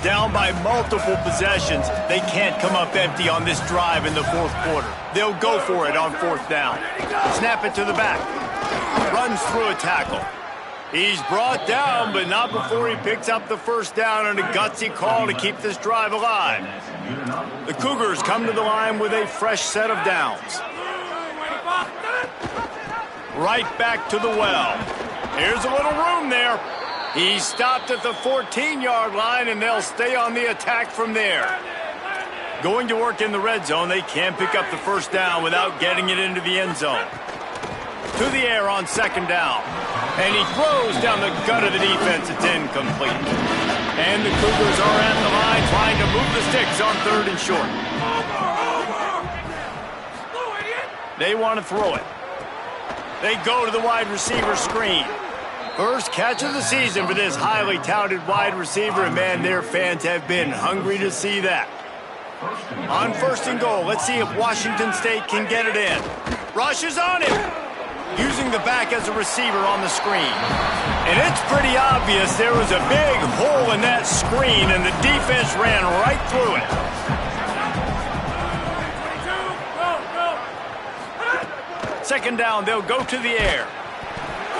Down by multiple possessions. They can't come up empty on this drive in the 4th quarter. They'll go for it on 4th down. Snap it to the back. Runs through a tackle. He's brought down, but not before he picks up the first down and a gutsy call to keep this drive alive. The Cougars come to the line with a fresh set of downs. Right back to the well. Here's a little room there. He's stopped at the 14-yard line, and they'll stay on the attack from there. Going to work in the red zone, they can't pick up the first down without getting it into the end zone. To the air on 2nd down. And he throws down the gut of the defense. It's incomplete. And the Cougars are at the line trying to move the sticks on 3rd and short. They want to throw it. They go to the wide receiver screen. First catch of the season for this highly touted wide receiver, and man, their fans have been hungry to see that. On 1st and goal, let's see if Washington State can get it in. Rush is on him. Using the back as a receiver on the screen. And it's pretty obvious there was a big hole in that screen, and the defense ran right through it. Second down, they'll go to the air.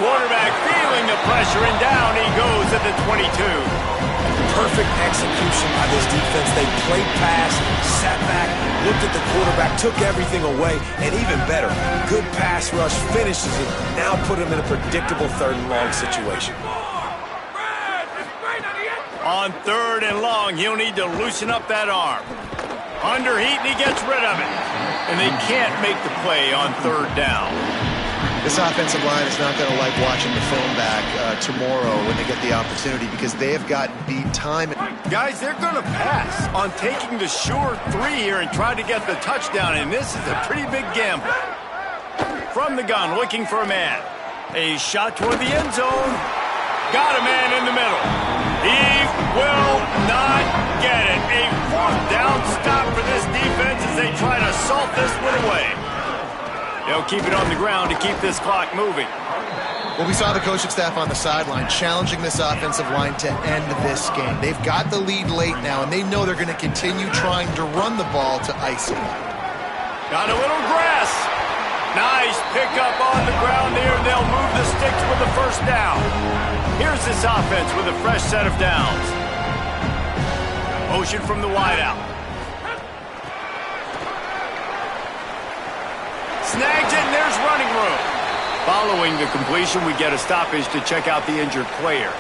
Quarterback feeling the pressure, and down he goes at the 22. Perfect execution by this defense. They played pass, sat back, looked at the quarterback, took everything away, and even better, good pass rush, finishes it, now put him in a predictable 3rd and long situation. On 3rd and long, he'll need to loosen up that arm. Under heat, and he gets rid of it. And they can't make the play on 3rd down. This offensive line is not going to like watching the film back tomorrow when they get the opportunity, because they have gotten beat time. Guys, they're going to pass on taking the sure 3 here and try to get the touchdown, and this is a pretty big gamble. From the gun, looking for a man. A shot toward the end zone. Got a man in the middle. He will not get it. A 4th down stop for this defense as they try to salt this one away. They'll keep it on the ground to keep this clock moving. Well, we saw the coaching staff on the sideline challenging this offensive line to end this game. They've got the lead late now, and they know they're going to continue trying to run the ball to ice it. Got a little grass. Nice pickup on the ground there, and they'll move the sticks with the first down. Here's this offense with a fresh set of downs. Motion from the wideout. Snags it, and there's running room. Following the completion, we get a stoppage to check out the injured player.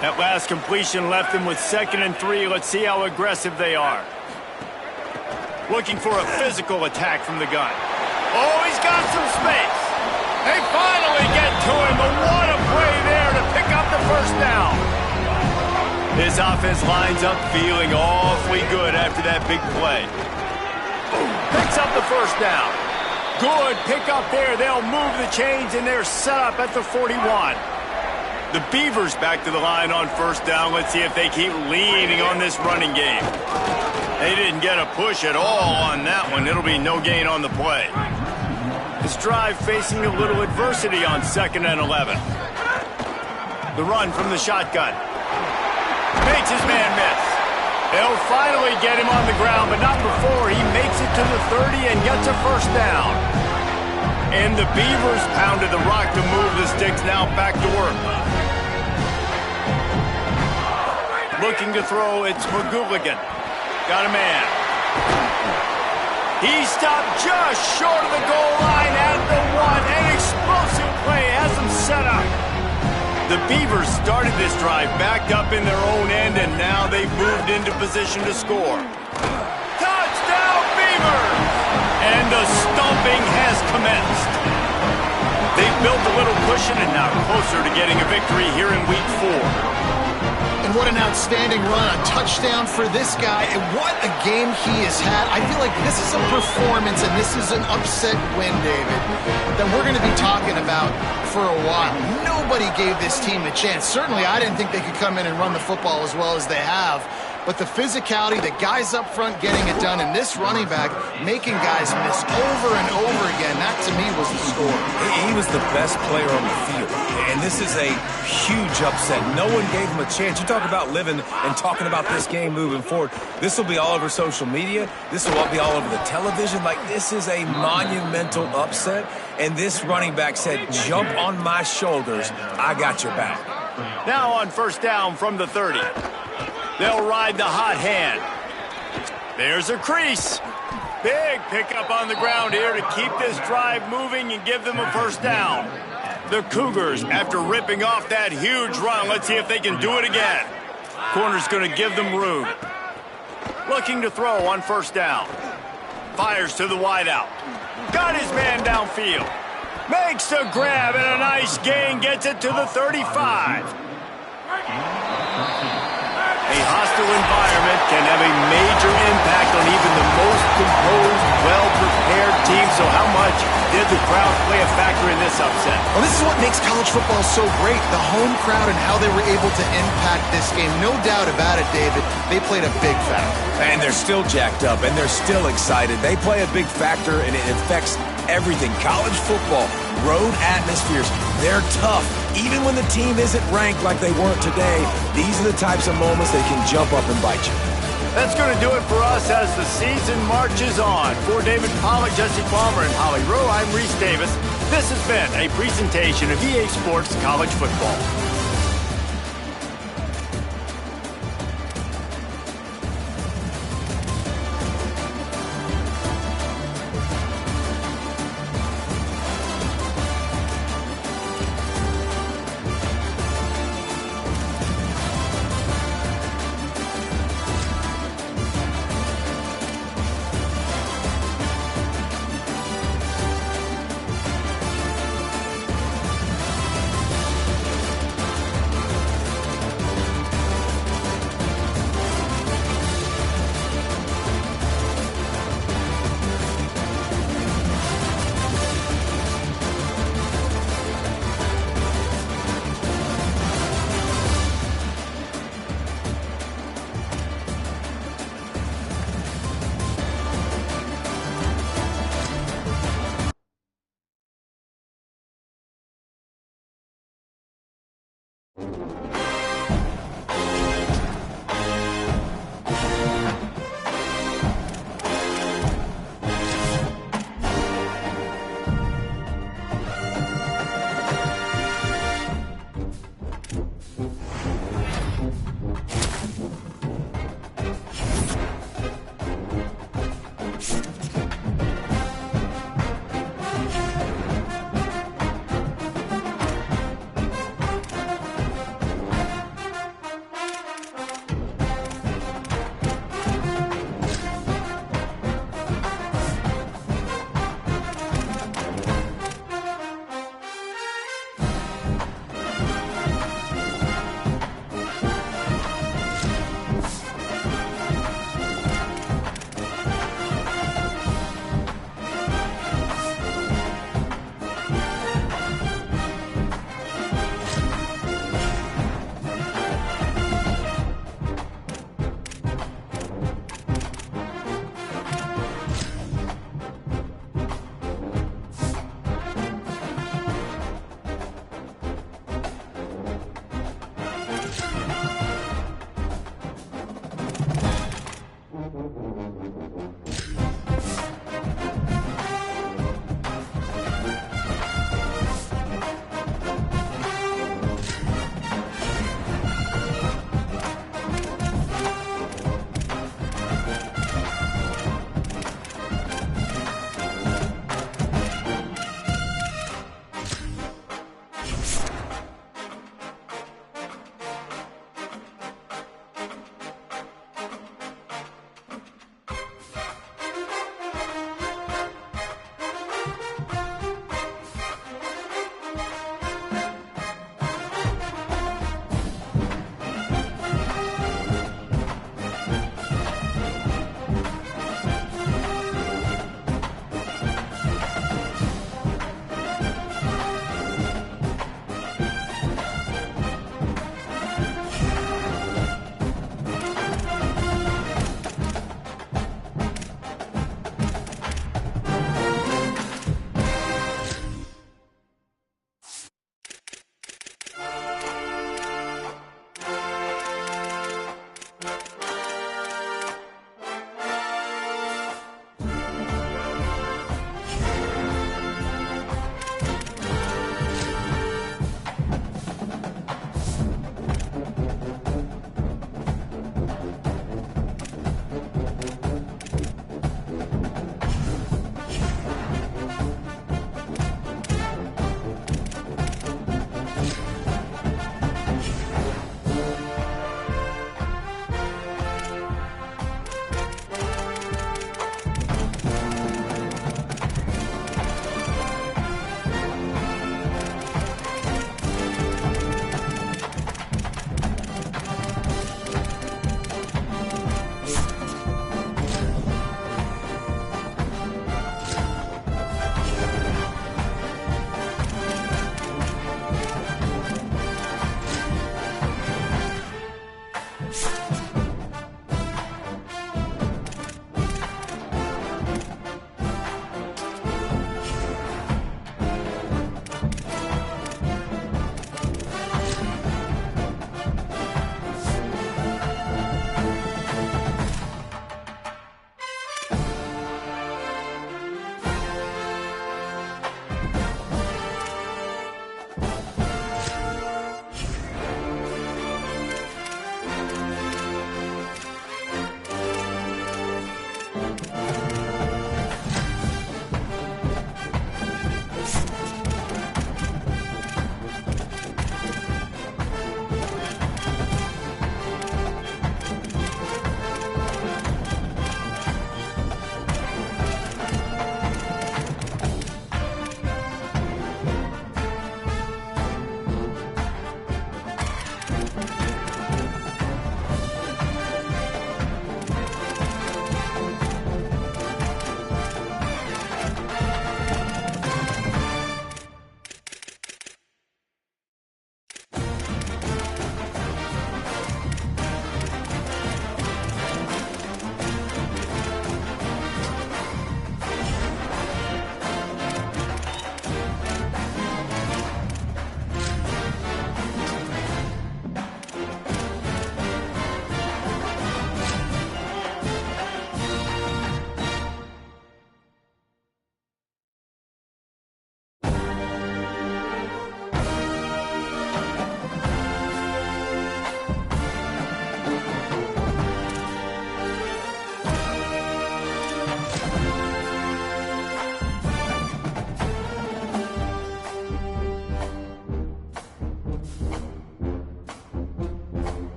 That last completion left them with 2nd and 3. Let's see how aggressive they are. Looking for a physical attack from the gun. Oh, he's got some space. They finally get to him, but what a play there to pick up the first down. This offense lines up feeling awfully good after that big play. Picks up the first down. Good pickup there. They'll move the chains, and they're set up at the 41. The Beavers back to the line on 1st down. Let's see if they keep leaning on this running game. They didn't get a push at all on that one. It'll be no gain on the play. This drive facing a little adversity on 2nd and 11. The run from the shotgun. Makes his man miss. They'll finally get him on the ground, but not before he makes it to the 30 and gets a first down. And the Beavers pounded the rock to move the sticks, now back to work. Looking to throw, it's McGooligan. Got a man. He stopped just short of the goal line at the 1. An explosive play has him set up. The Beavers started this drive backed up in their own end, and now they've moved into position to score. Touchdown, Beavers! And the stomping has commenced. They've built a little cushion and now closer to getting a victory here in Week 4. And what an outstanding run, a touchdown for this guy, and what a game he has had. I feel like this is a performance and this is an upset win, David, that we're going to be talking about for a while. Nobody gave this team a chance. Certainly, I didn't think they could come in and run the football as well as they have. But the physicality, the guys up front getting it done, and this running back making guys miss over and over again, that to me was the score. He was the best player on the field, and this is a huge upset. No one gave him a chance. You talk about living and talking about this game moving forward. This will be all over social media. This will be all over the television. Like, this is a monumental upset, and this running back said, jump on my shoulders. I got your back. Now on first down from the 30. They'll ride the hot hand. There's a crease. Big pickup on the ground here to keep this drive moving and give them a first down. The Cougars, after ripping off that huge run, let's see if they can do it again. Corner's going to give them room. Looking to throw on first down. Fires to the wideout. Got his man downfield. Makes the grab and a nice gain. Gets it to the 35. A hostile environment can have a major impact on even the most composed, well-prepared team. So how much did the crowd play a factor in this upset? Well, this is what makes college football so great, the home crowd and how they were able to impact this game. No doubt about it, David. They played a big factor. And they're still jacked up, and they're still excited. They play a big factor, and it affects everything. College football, road atmospheres, they're tough. Even when the team isn't ranked like they weren't today, these are the types of moments that can jump up and bite you. That's going to do it for us as the season marches on. For David Pollack, Jesse Palmer, and Holly Rowe, I'm Reese Davis. This has been a presentation of EA Sports College Football.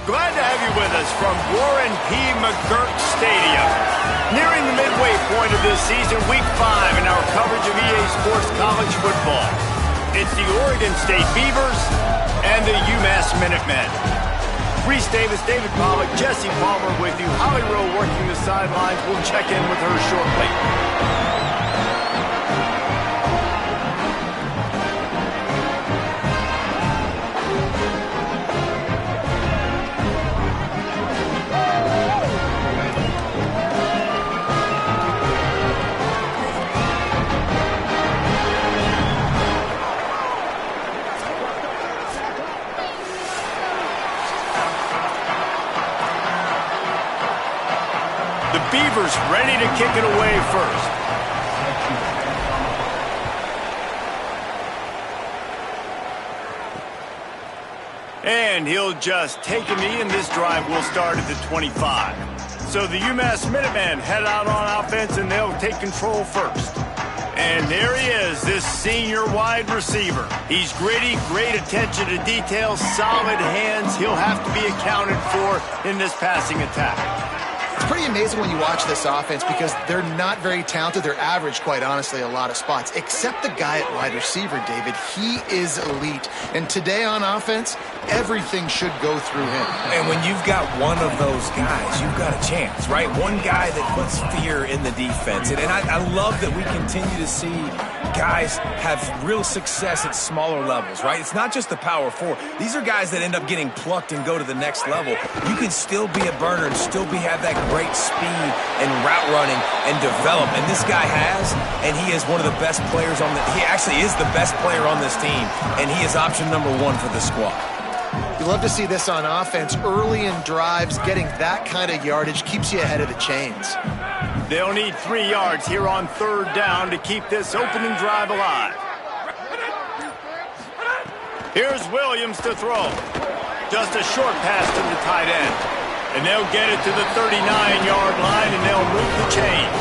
Glad to have you with us from Warren P. McGurk Stadium. Nearing the midway point of this season, Week 5 in our coverage of EA Sports College football. It's the Oregon State Beavers and the UMass Minutemen. Reese Davis, David Pollock, Jesse Palmer with you. Holly Rowe working the sidelines. We'll check in with her shortly. Beavers ready to kick it away first. And he'll just take a knee, and this drive will start at the 25. So the UMass Minutemen head out on offense, and they'll take control first. And there he is, this senior wide receiver. He's gritty, great attention to detail, solid hands. He'll have to be accounted for in this passing attack. It's pretty amazing when you watch this offense because they're not very talented. They're average, quite honestly, a lot of spots. Except the guy at wide receiver, David. He is elite. And today on offense, everything should go through him. And when you've got one of those guys, you've got a chance, right? One guy that puts fear in the defense. And I love that we continue to see guys have real success at smaller levels, right? It's not just the power four. These are guys that end up getting plucked and go to the next level. You can still be a burner and still have that great speed and route running and develop. And this guy has, and he is one of the best players on he actually is the best player on this team, and he is option number 1 for the squad. You love to see this on offense. Early in drives, getting that kind of yardage keeps you ahead of the chains. They'll need 3 yards here on 3rd down to keep this opening drive alive. Here's Williams to throw. Just a short pass to the tight end. And they'll get it to the 39-yard line, and they'll move the chains.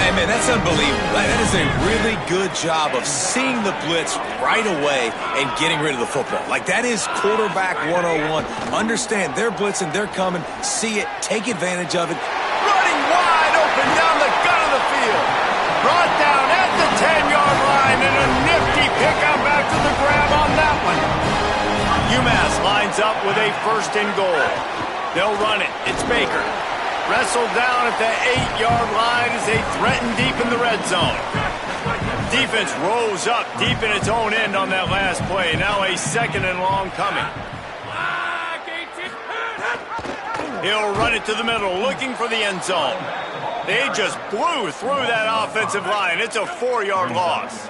Hey, man, that's unbelievable. That is a really good job of seeing the blitz right away and getting rid of the football. Like, that is quarterback 101. Understand, they're blitzing, they're coming, see it, take advantage of it. Running wide open down the gut of the field. Brought down at the 10-yard line, and a nifty pickup after the grab on that one. UMass lines up with a 1st and goal. They'll run it. It's Baker. Wrestled down at the 8-yard line as they threaten deep in the red zone. Defense rose up deep in its own end on that last play. Now a 2nd and long coming. He'll run it to the middle, looking for the end zone. They just blew through that offensive line. It's a 4-yard loss.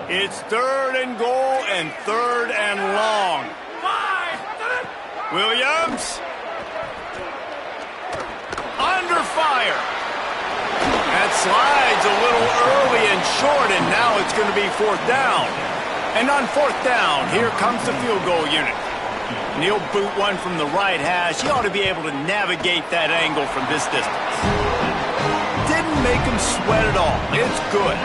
It's 3rd and goal and 3rd and long. Williams. Under fire. That slides a little early and short, and now it's going to be 4th down. And on 4th down, here comes the field goal unit. And he'll boot one from the right hash. He ought to be able to navigate that angle from this distance. Didn't make him sweat at all. It's good.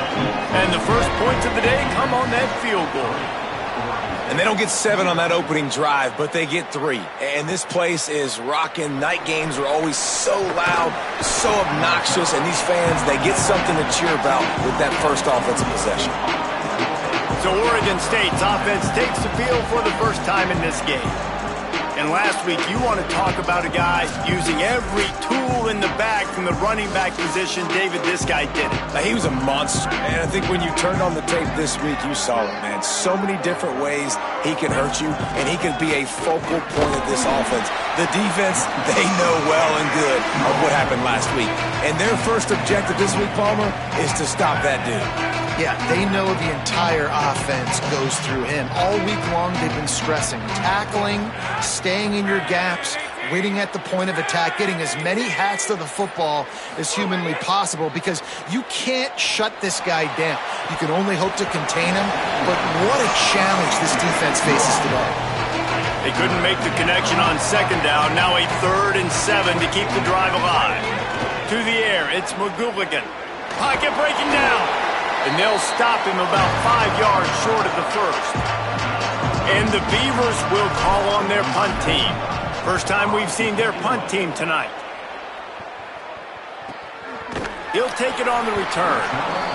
And the first points of the day come on that field goal. And they don't get 7 on that opening drive, but they get 3. And this place is rocking. Night games are always so loud, so obnoxious, and these fans, they get something to cheer about with that first offensive possession. So Oregon State's offense takes the field for the first time in this game. And last week, you want to talk about a guy using every tool in the bag from the running back position. David, this guy did it. Now, he was a monster. And I think when you turned on the tape this week, you saw it, man. So many different ways he can hurt you, and he can be a focal point of this offense. The defense, they know well and good of what happened last week. And their first objective this week, Palmer, is to stop that dude. Yeah, they know the entire offense goes through him. All week long, they've been stressing tackling, staying in your gaps, waiting at the point of attack, getting as many hats to the football as humanly possible because you can't shut this guy down. You can only hope to contain him, but what a challenge this defense faces today. They couldn't make the connection on 2nd down. Now a 3rd and 7 to keep the drive alive. To the air, it's McGooligan. Pocket breaking down. And they'll stop him about 5 yards short of the first. And the Beavers will call on their punt team. First time we've seen their punt team tonight. He'll take it on the return.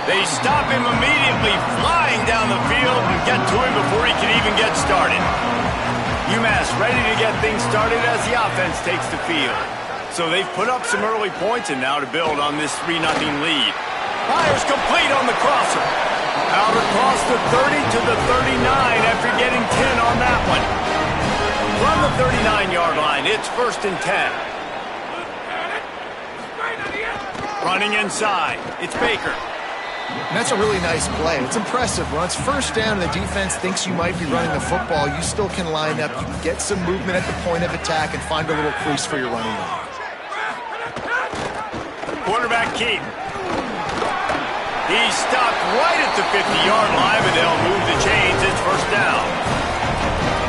They stop him immediately, flying down the field and get to him before he can even get started. UMass ready to get things started as the offense takes the field. So they've put up some early points and now to build on this 3-0 lead. Fires complete on the crosser. Out across the 30 to the 39 after getting 10 on that one. From the 39-yard line, it's 1st and 10. Running inside, it's Baker. And that's a really nice play. It's impressive. When it's 1st down and the defense thinks you might be running the football, you still can line up. You can get some movement at the point of attack and find a little crease for your running back. Quarterback keep. He's stopped right at the 50-yard line, but they'll move the chains. It's 1st down.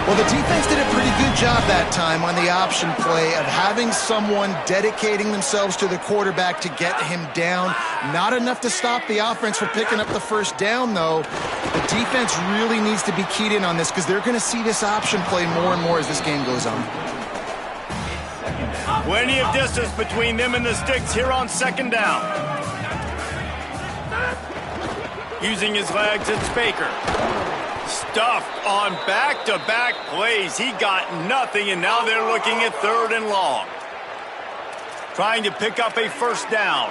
Well, the defense did a pretty good job that time on the option play of having someone dedicating themselves to the quarterback to get him down. Not enough to stop the offense from picking up the 1st down, though. The defense really needs to be keyed in on this because they're going to see this option play more and more as this game goes on. Plenty of distance between them and the sticks here on 2nd down. Using his legs, it's Baker. Stuffed on back-to-back plays. He got nothing, and now they're looking at 3rd and long. Trying to pick up a 1st down.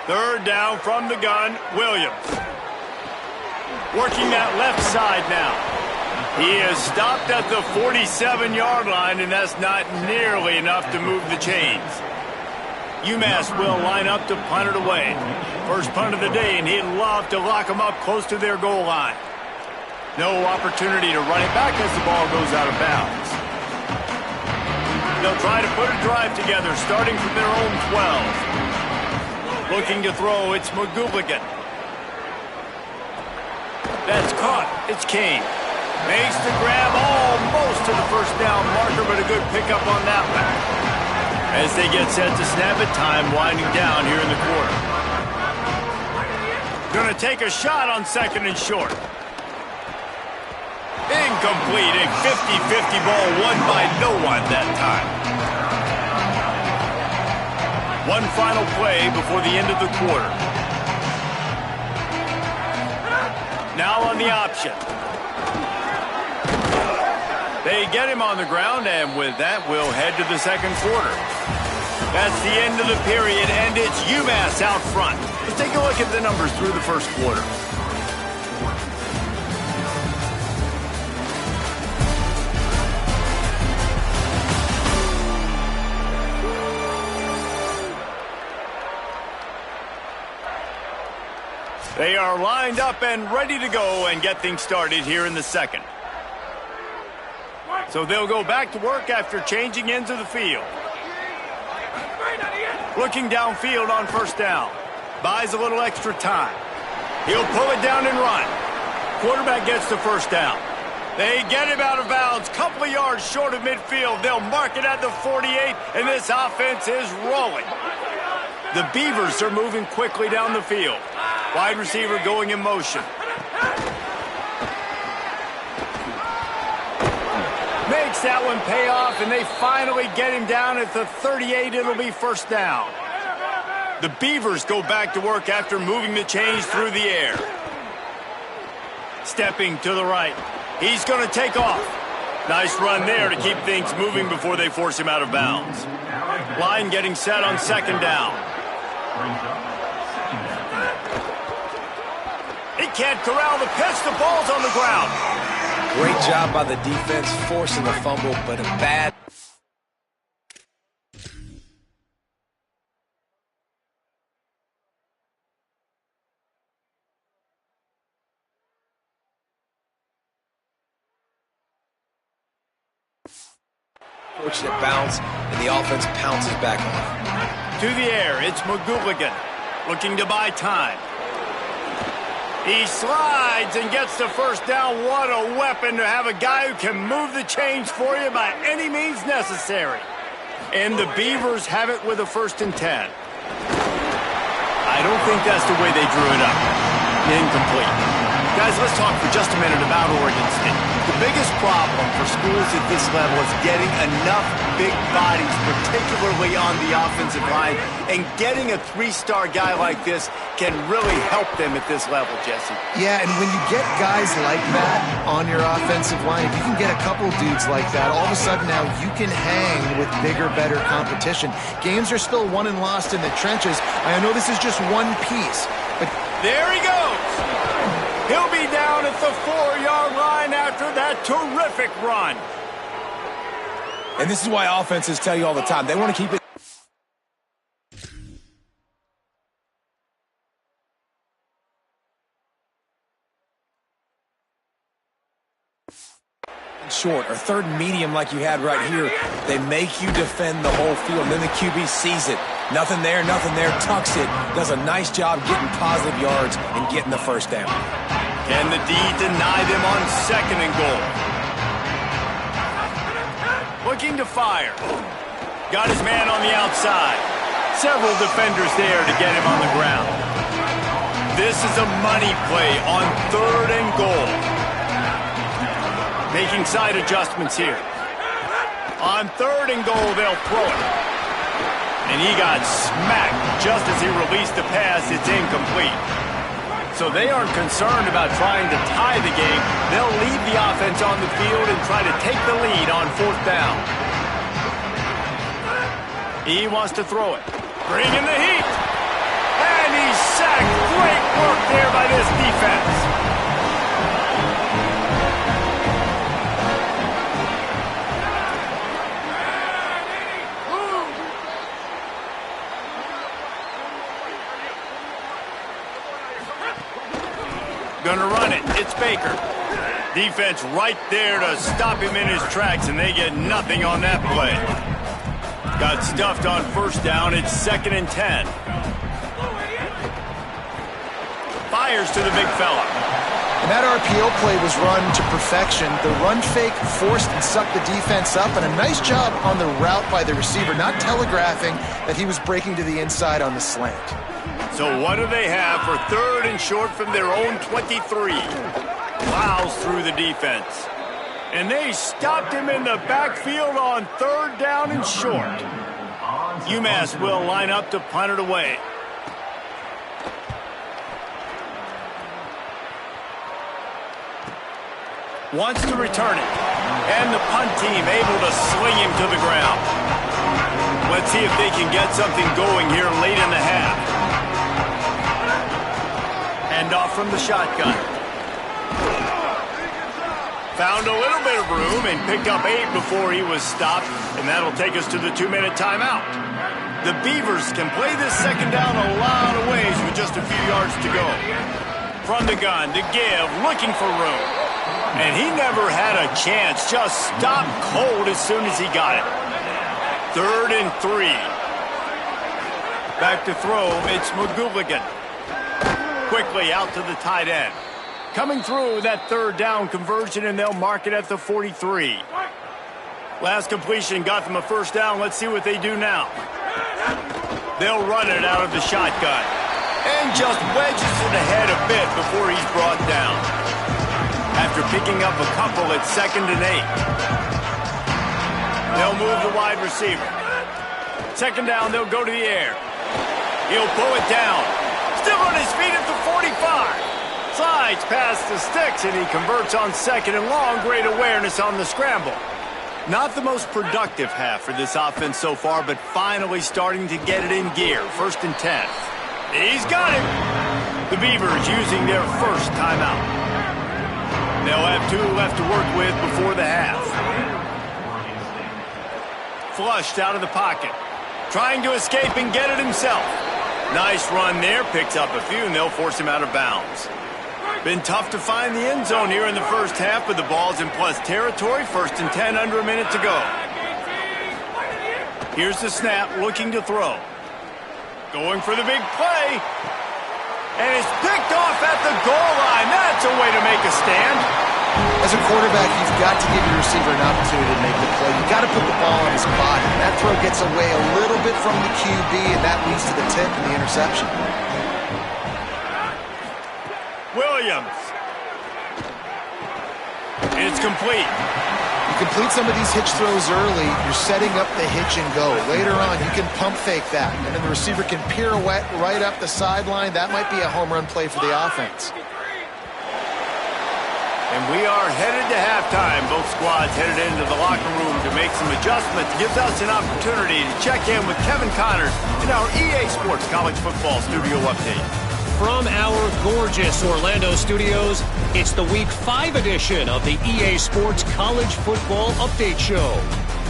3rd down from the gun, Williams. Working that left side now. He is stopped at the 47-yard line, and that's not nearly enough to move the chains. UMass will line up to punt it away. First punt of the day, and he'd love to lock them up close to their goal line. No opportunity to run it back as the ball goes out of bounds. They'll try to put a drive together, starting from their own 12. Looking to throw, it's McGooligan. That's caught. It's King. Makes the grab almost to the 1st down marker, but a good pickup on that one. As they get set to snap it, time winding down here in the quarter. Going to take a shot on 2nd and short. Incomplete. A 50-50 ball won by no one that time. One final play before the end of the quarter. Now on the option. They get him on the ground, and with that, we'll head to the 2nd quarter. That's the end of the period, and it's UMass out front. Let's take a look at the numbers through the 1st quarter. They are lined up and ready to go and get things started here in the 2nd. So they'll go back to work after changing ends of the field. Looking downfield on 1st down. Buys a little extra time. He'll pull it down and run. Quarterback gets the 1st down. They get him out of bounds. Couple of yards short of midfield. They'll mark it at the 48, and this offense is rolling. The Beavers are moving quickly down the field. Wide receiver going in motion. Makes that one pay off, and they finally get him down at the 38. It'll be 1st down. The Beavers go back to work after moving the chains through the air. Stepping to the right. He's going to take off. Nice run there to keep things moving before they force him out of bounds. Line getting set on 2nd down. He can't corral the pitch. The ball's on the ground. Great job by the defense, forcing the fumble, but a bad... Fortunate bounce, and the offense pounces back on it. To the air, it's McGooligan, looking to buy time. He slides and gets the 1st down. What a weapon to have a guy who can move the chains for you by any means necessary. And the Beavers have it with a 1st and 10. I don't think that's the way they drew it up. Incomplete. Guys, let's talk for just a minute about Oregon State. The biggest problem for schools at this level is getting enough big bodies, particularly on the offensive line, and getting a three-star guy like this can really help them at this level, Jesse. Yeah, and when you get guys like that on your offensive line, if you can get a couple dudes like that, all of a sudden now you can hang with bigger, better competition. Games are still won and lost in the trenches. I know this is just one piece, but there he goes. He'll be down at the 4-yard line after that terrific run. And this is why offenses tell you all the time, they want to keep it short or third and medium like you had right here. They make you defend the whole field, and then the QB sees it. Nothing there, tucks it, does a nice job getting positive yards and getting the first down. Can the D deny them on 2nd and goal? Looking to fire. Got his man on the outside. Several defenders there to get him on the ground. This is a money play on 3rd and goal. Making side adjustments here. On 3rd and goal, they'll throw it. And he got smacked just as he released the pass. It's incomplete. So they aren't concerned about trying to tie the game. They'll leave the offense on the field and try to take the lead on 4th down. He wants to throw it. Bring in the heat. And he's sacked. Great work there by this defense. Gonna run it. It's Baker. Defense right there to stop him in his tracks, and they get nothing on that play. Got stuffed on 1st down. It's 2nd and 10. Fires to the big fella. And that RPO play was run to perfection. The run fake forced and sucked the defense up, and a nice job on the route by the receiver, not telegraphing that he was breaking to the inside on the slant. So what do they have for 3rd and short from their own 23? Plows through the defense. And they stopped him in the backfield on 3rd down and short. UMass will line up to punt it away. Wants to return it. And the punt team able to sling him to the ground. Let's see if they can get something going here late in the half. Hand off from the shotgun. Found a little bit of room and picked up 8 before he was stopped, and that'll take us to the 2-minute timeout. The Beavers can play this 2nd down a lot of ways with just a few yards to go. From the gun to give, looking for room. And he never had a chance, just stopped cold as soon as he got it. 3rd and 3. Back to throw, it's McGooligan. Quickly out to the tight end. Coming through that 3rd down conversion, and they'll mark it at the 43. Last completion got them a 1st down. Let's see what they do now. They'll run it out of the shotgun. And just wedges it ahead a bit before he's brought down. After picking up a couple at 2nd and 8. They'll move the wide receiver. 2nd down, they'll go to the air. He'll pull it down. Still on his feet at the 45. Slides past the sticks, and he converts on 2nd and long. Great awareness on the scramble. Not the most productive half for this offense so far, but finally starting to get it in gear. 1st and 10. He's got it. The Beavers using their 1st timeout. They'll have 2 left to work with before the half. Flushed out of the pocket. Trying to escape and get it himself. Nice run there. Picks up a few, and they'll force him out of bounds. Been tough to find the end zone here in the 1st half, but the ball's in plus territory. 1st and 10, under a minute to go. Here's the snap, looking to throw. Going for the big play. And it's picked off at the goal line. That's a way to make a stand. As a quarterback, you've got to give your receiver an opportunity to make the play. You've got to put the ball on his body. That throw gets away a little bit from the QB, and that leads to the tip and the interception. Williams And it's complete. You complete some of these hitch throws early, you're setting up the hitch and go. Later on, you can pump fake that, and then the receiver can pirouette right up the sideline. That might be a home run play for the offense. And we are headed to halftime. Both squads headed into the locker room to make some adjustments. It gives us an opportunity to check in with Kevin Connors in our EA Sports College Football Studio Update. From our gorgeous Orlando studios, it's the Week 5 edition of the EA Sports College Football Update Show.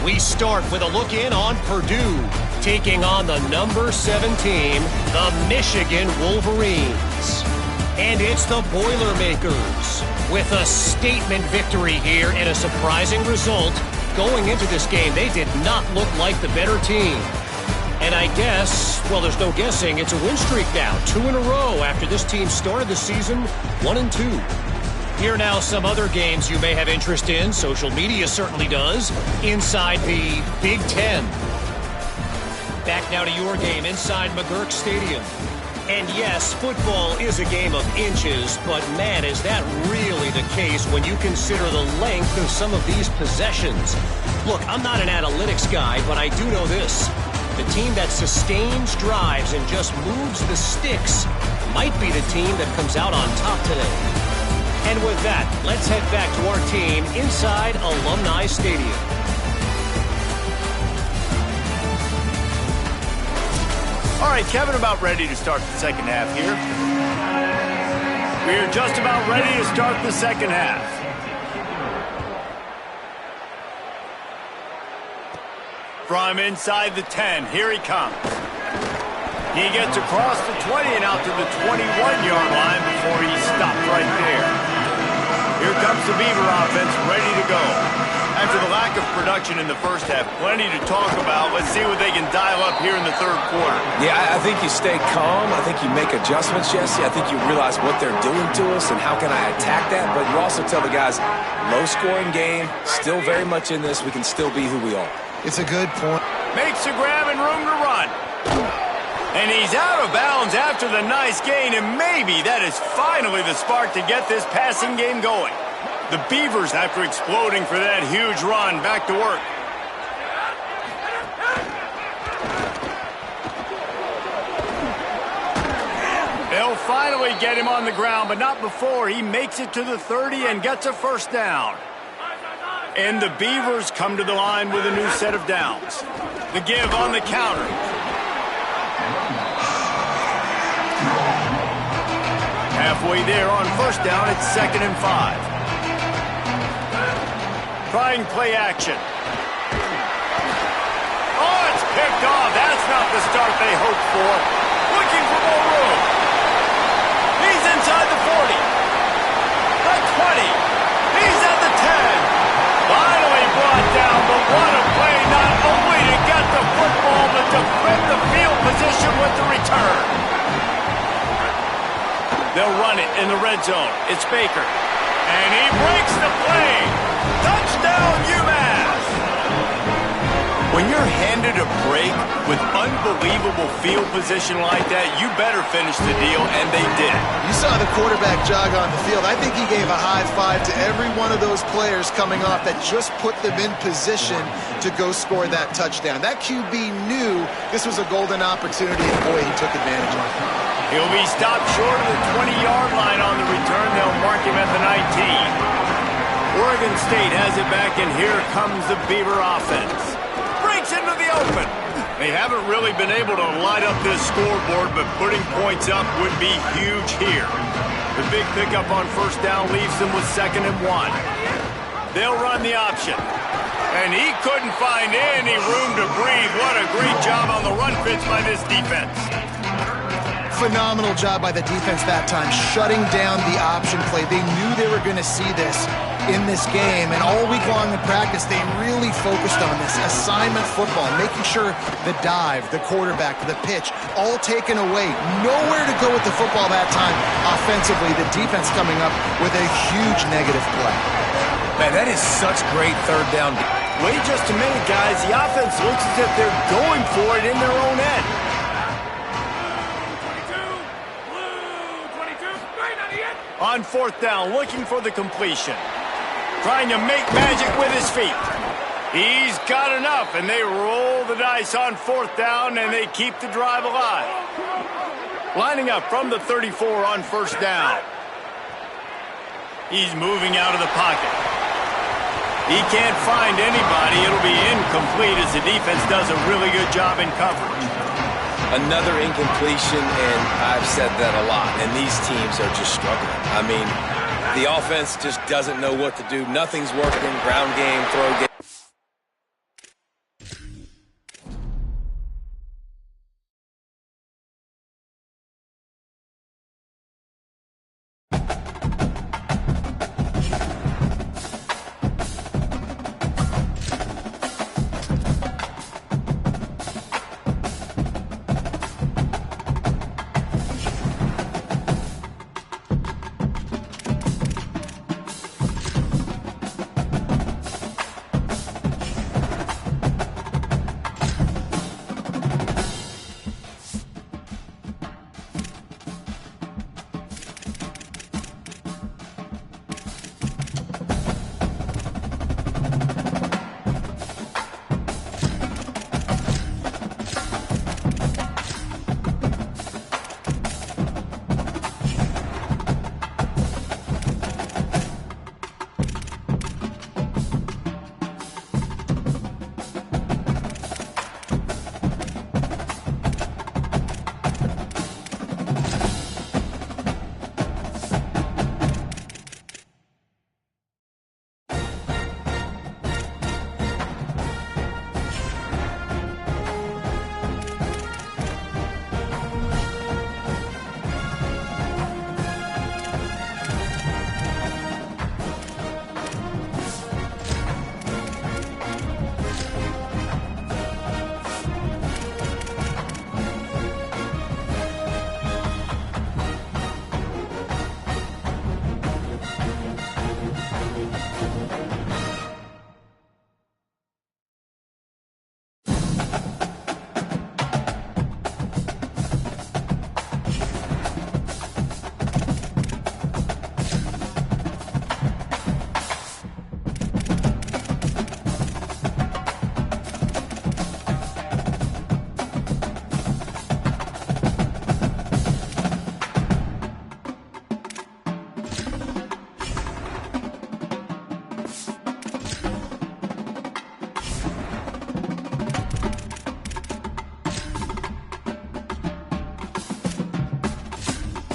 We start with a look in on Purdue, taking on the number 7 team, the Michigan Wolverines. And it's the Boilermakers with a statement victory here and a surprising result. Going into this game, they did not look like the better team. And I guess, well, there's no guessing, it's a win streak now, 2 in a row after this team started the season 1-2. Here now some other games you may have interest in. Social media certainly does. Inside the Big Ten. Back now to your game inside McGurk Stadium. And yes, football is a game of inches, but man, is that really the case when you consider the length of some of these possessions. Look, I'm not an analytics guy, but I do know this. The team that sustains drives and just moves the sticks might be the team that comes out on top today. And with that, let's head back to our team inside Alumni Stadium. All right, Kevin, about ready to start the second half here. We are just about ready to start the second half. From inside the 10, here he comes. He gets across the 20 and out to the 21-yard line before he stopped right there. Here comes the Beaver offense ready to go. After the lack of production in the first half, plenty to talk about. Let's see what they can dial up here in the third quarter. Yeah, I think you stay calm. I think you make adjustments, Jesse. I think you realize what they're doing to us and how can I attack that. But you also tell the guys, low-scoring game, still very much in this. We can still be who we are. It's a good point. Makes a grab and room to run. And he's out of bounds after the nice gain, and maybe that is finally the spark to get this passing game going. The Beavers, after exploding for that huge run, back to work. They'll finally get him on the ground, but not before he makes it to the 30 and gets a first down. And the Beavers come to the line with a new set of downs. The give on the counter. Halfway there on first down, it's 2nd and 5. Trying play action. Oh, it's picked off. That's not the start they hoped for. Looking for more room. He's inside the 40. The 20. He's at the 10. Finally brought down, but what a play, not only to get the football, but to flip the field position with the return. They'll run it in the red zone. It's Baker. And he breaks the play. Touchdown, UMass! When you're handed a break with unbelievable field position like that, you better finish the deal, and they did. You saw the quarterback jog on the field. I think he gave a high five to every one of those players coming off that just put them in position to go score that touchdown. That QB knew this was a golden opportunity, and boy, he took advantage of it. He'll be stopped short of the 20-yard line on the return. They'll mark him at the 19. Oregon State has it back, and here comes the Beaver offense. Breaks into the open. They haven't really been able to light up this scoreboard, but putting points up would be huge here. The big pickup on first down leaves them with 2nd and 1. They'll run the option. And he couldn't find any room to breathe. What a great job on the run fits by this defense. Phenomenal job by the defense that time, shutting down the option play. They knew they were going to see this in this game, and all week long in practice, they really focused on this assignment football, making sure the dive, the quarterback, the pitch, all taken away. Nowhere to go with the football that time offensively. The defense coming up with a huge negative play. Man, that is such great third down. Wait just a minute, guys. The offense looks as if they're going for it in their own end. On fourth down, looking for the completion. trying to make magic with his feet. He's got enough, and they roll the dice on 4th down, and they keep the drive alive. Lining up from the 34 on 1st down. He's moving out of the pocket. He can't find anybody. It'll be incomplete as the defense does a really good job in coverage. Another incompletion, and I've said that a lot, and these teams are just struggling. I mean, the offense just doesn't know what to do. Nothing's working. Ground game, throw game.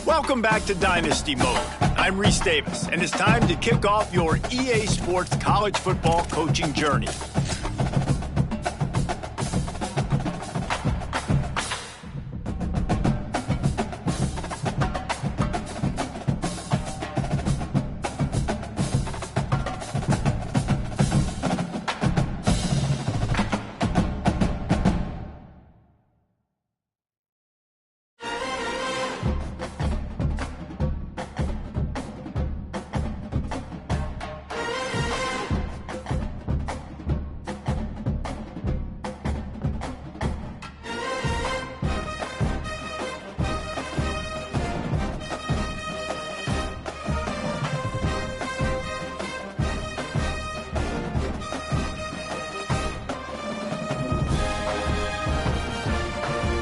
Welcome back to Dynasty Mode. I'm Reese Davis, and it's time to kick off your EA Sports college football coaching journey.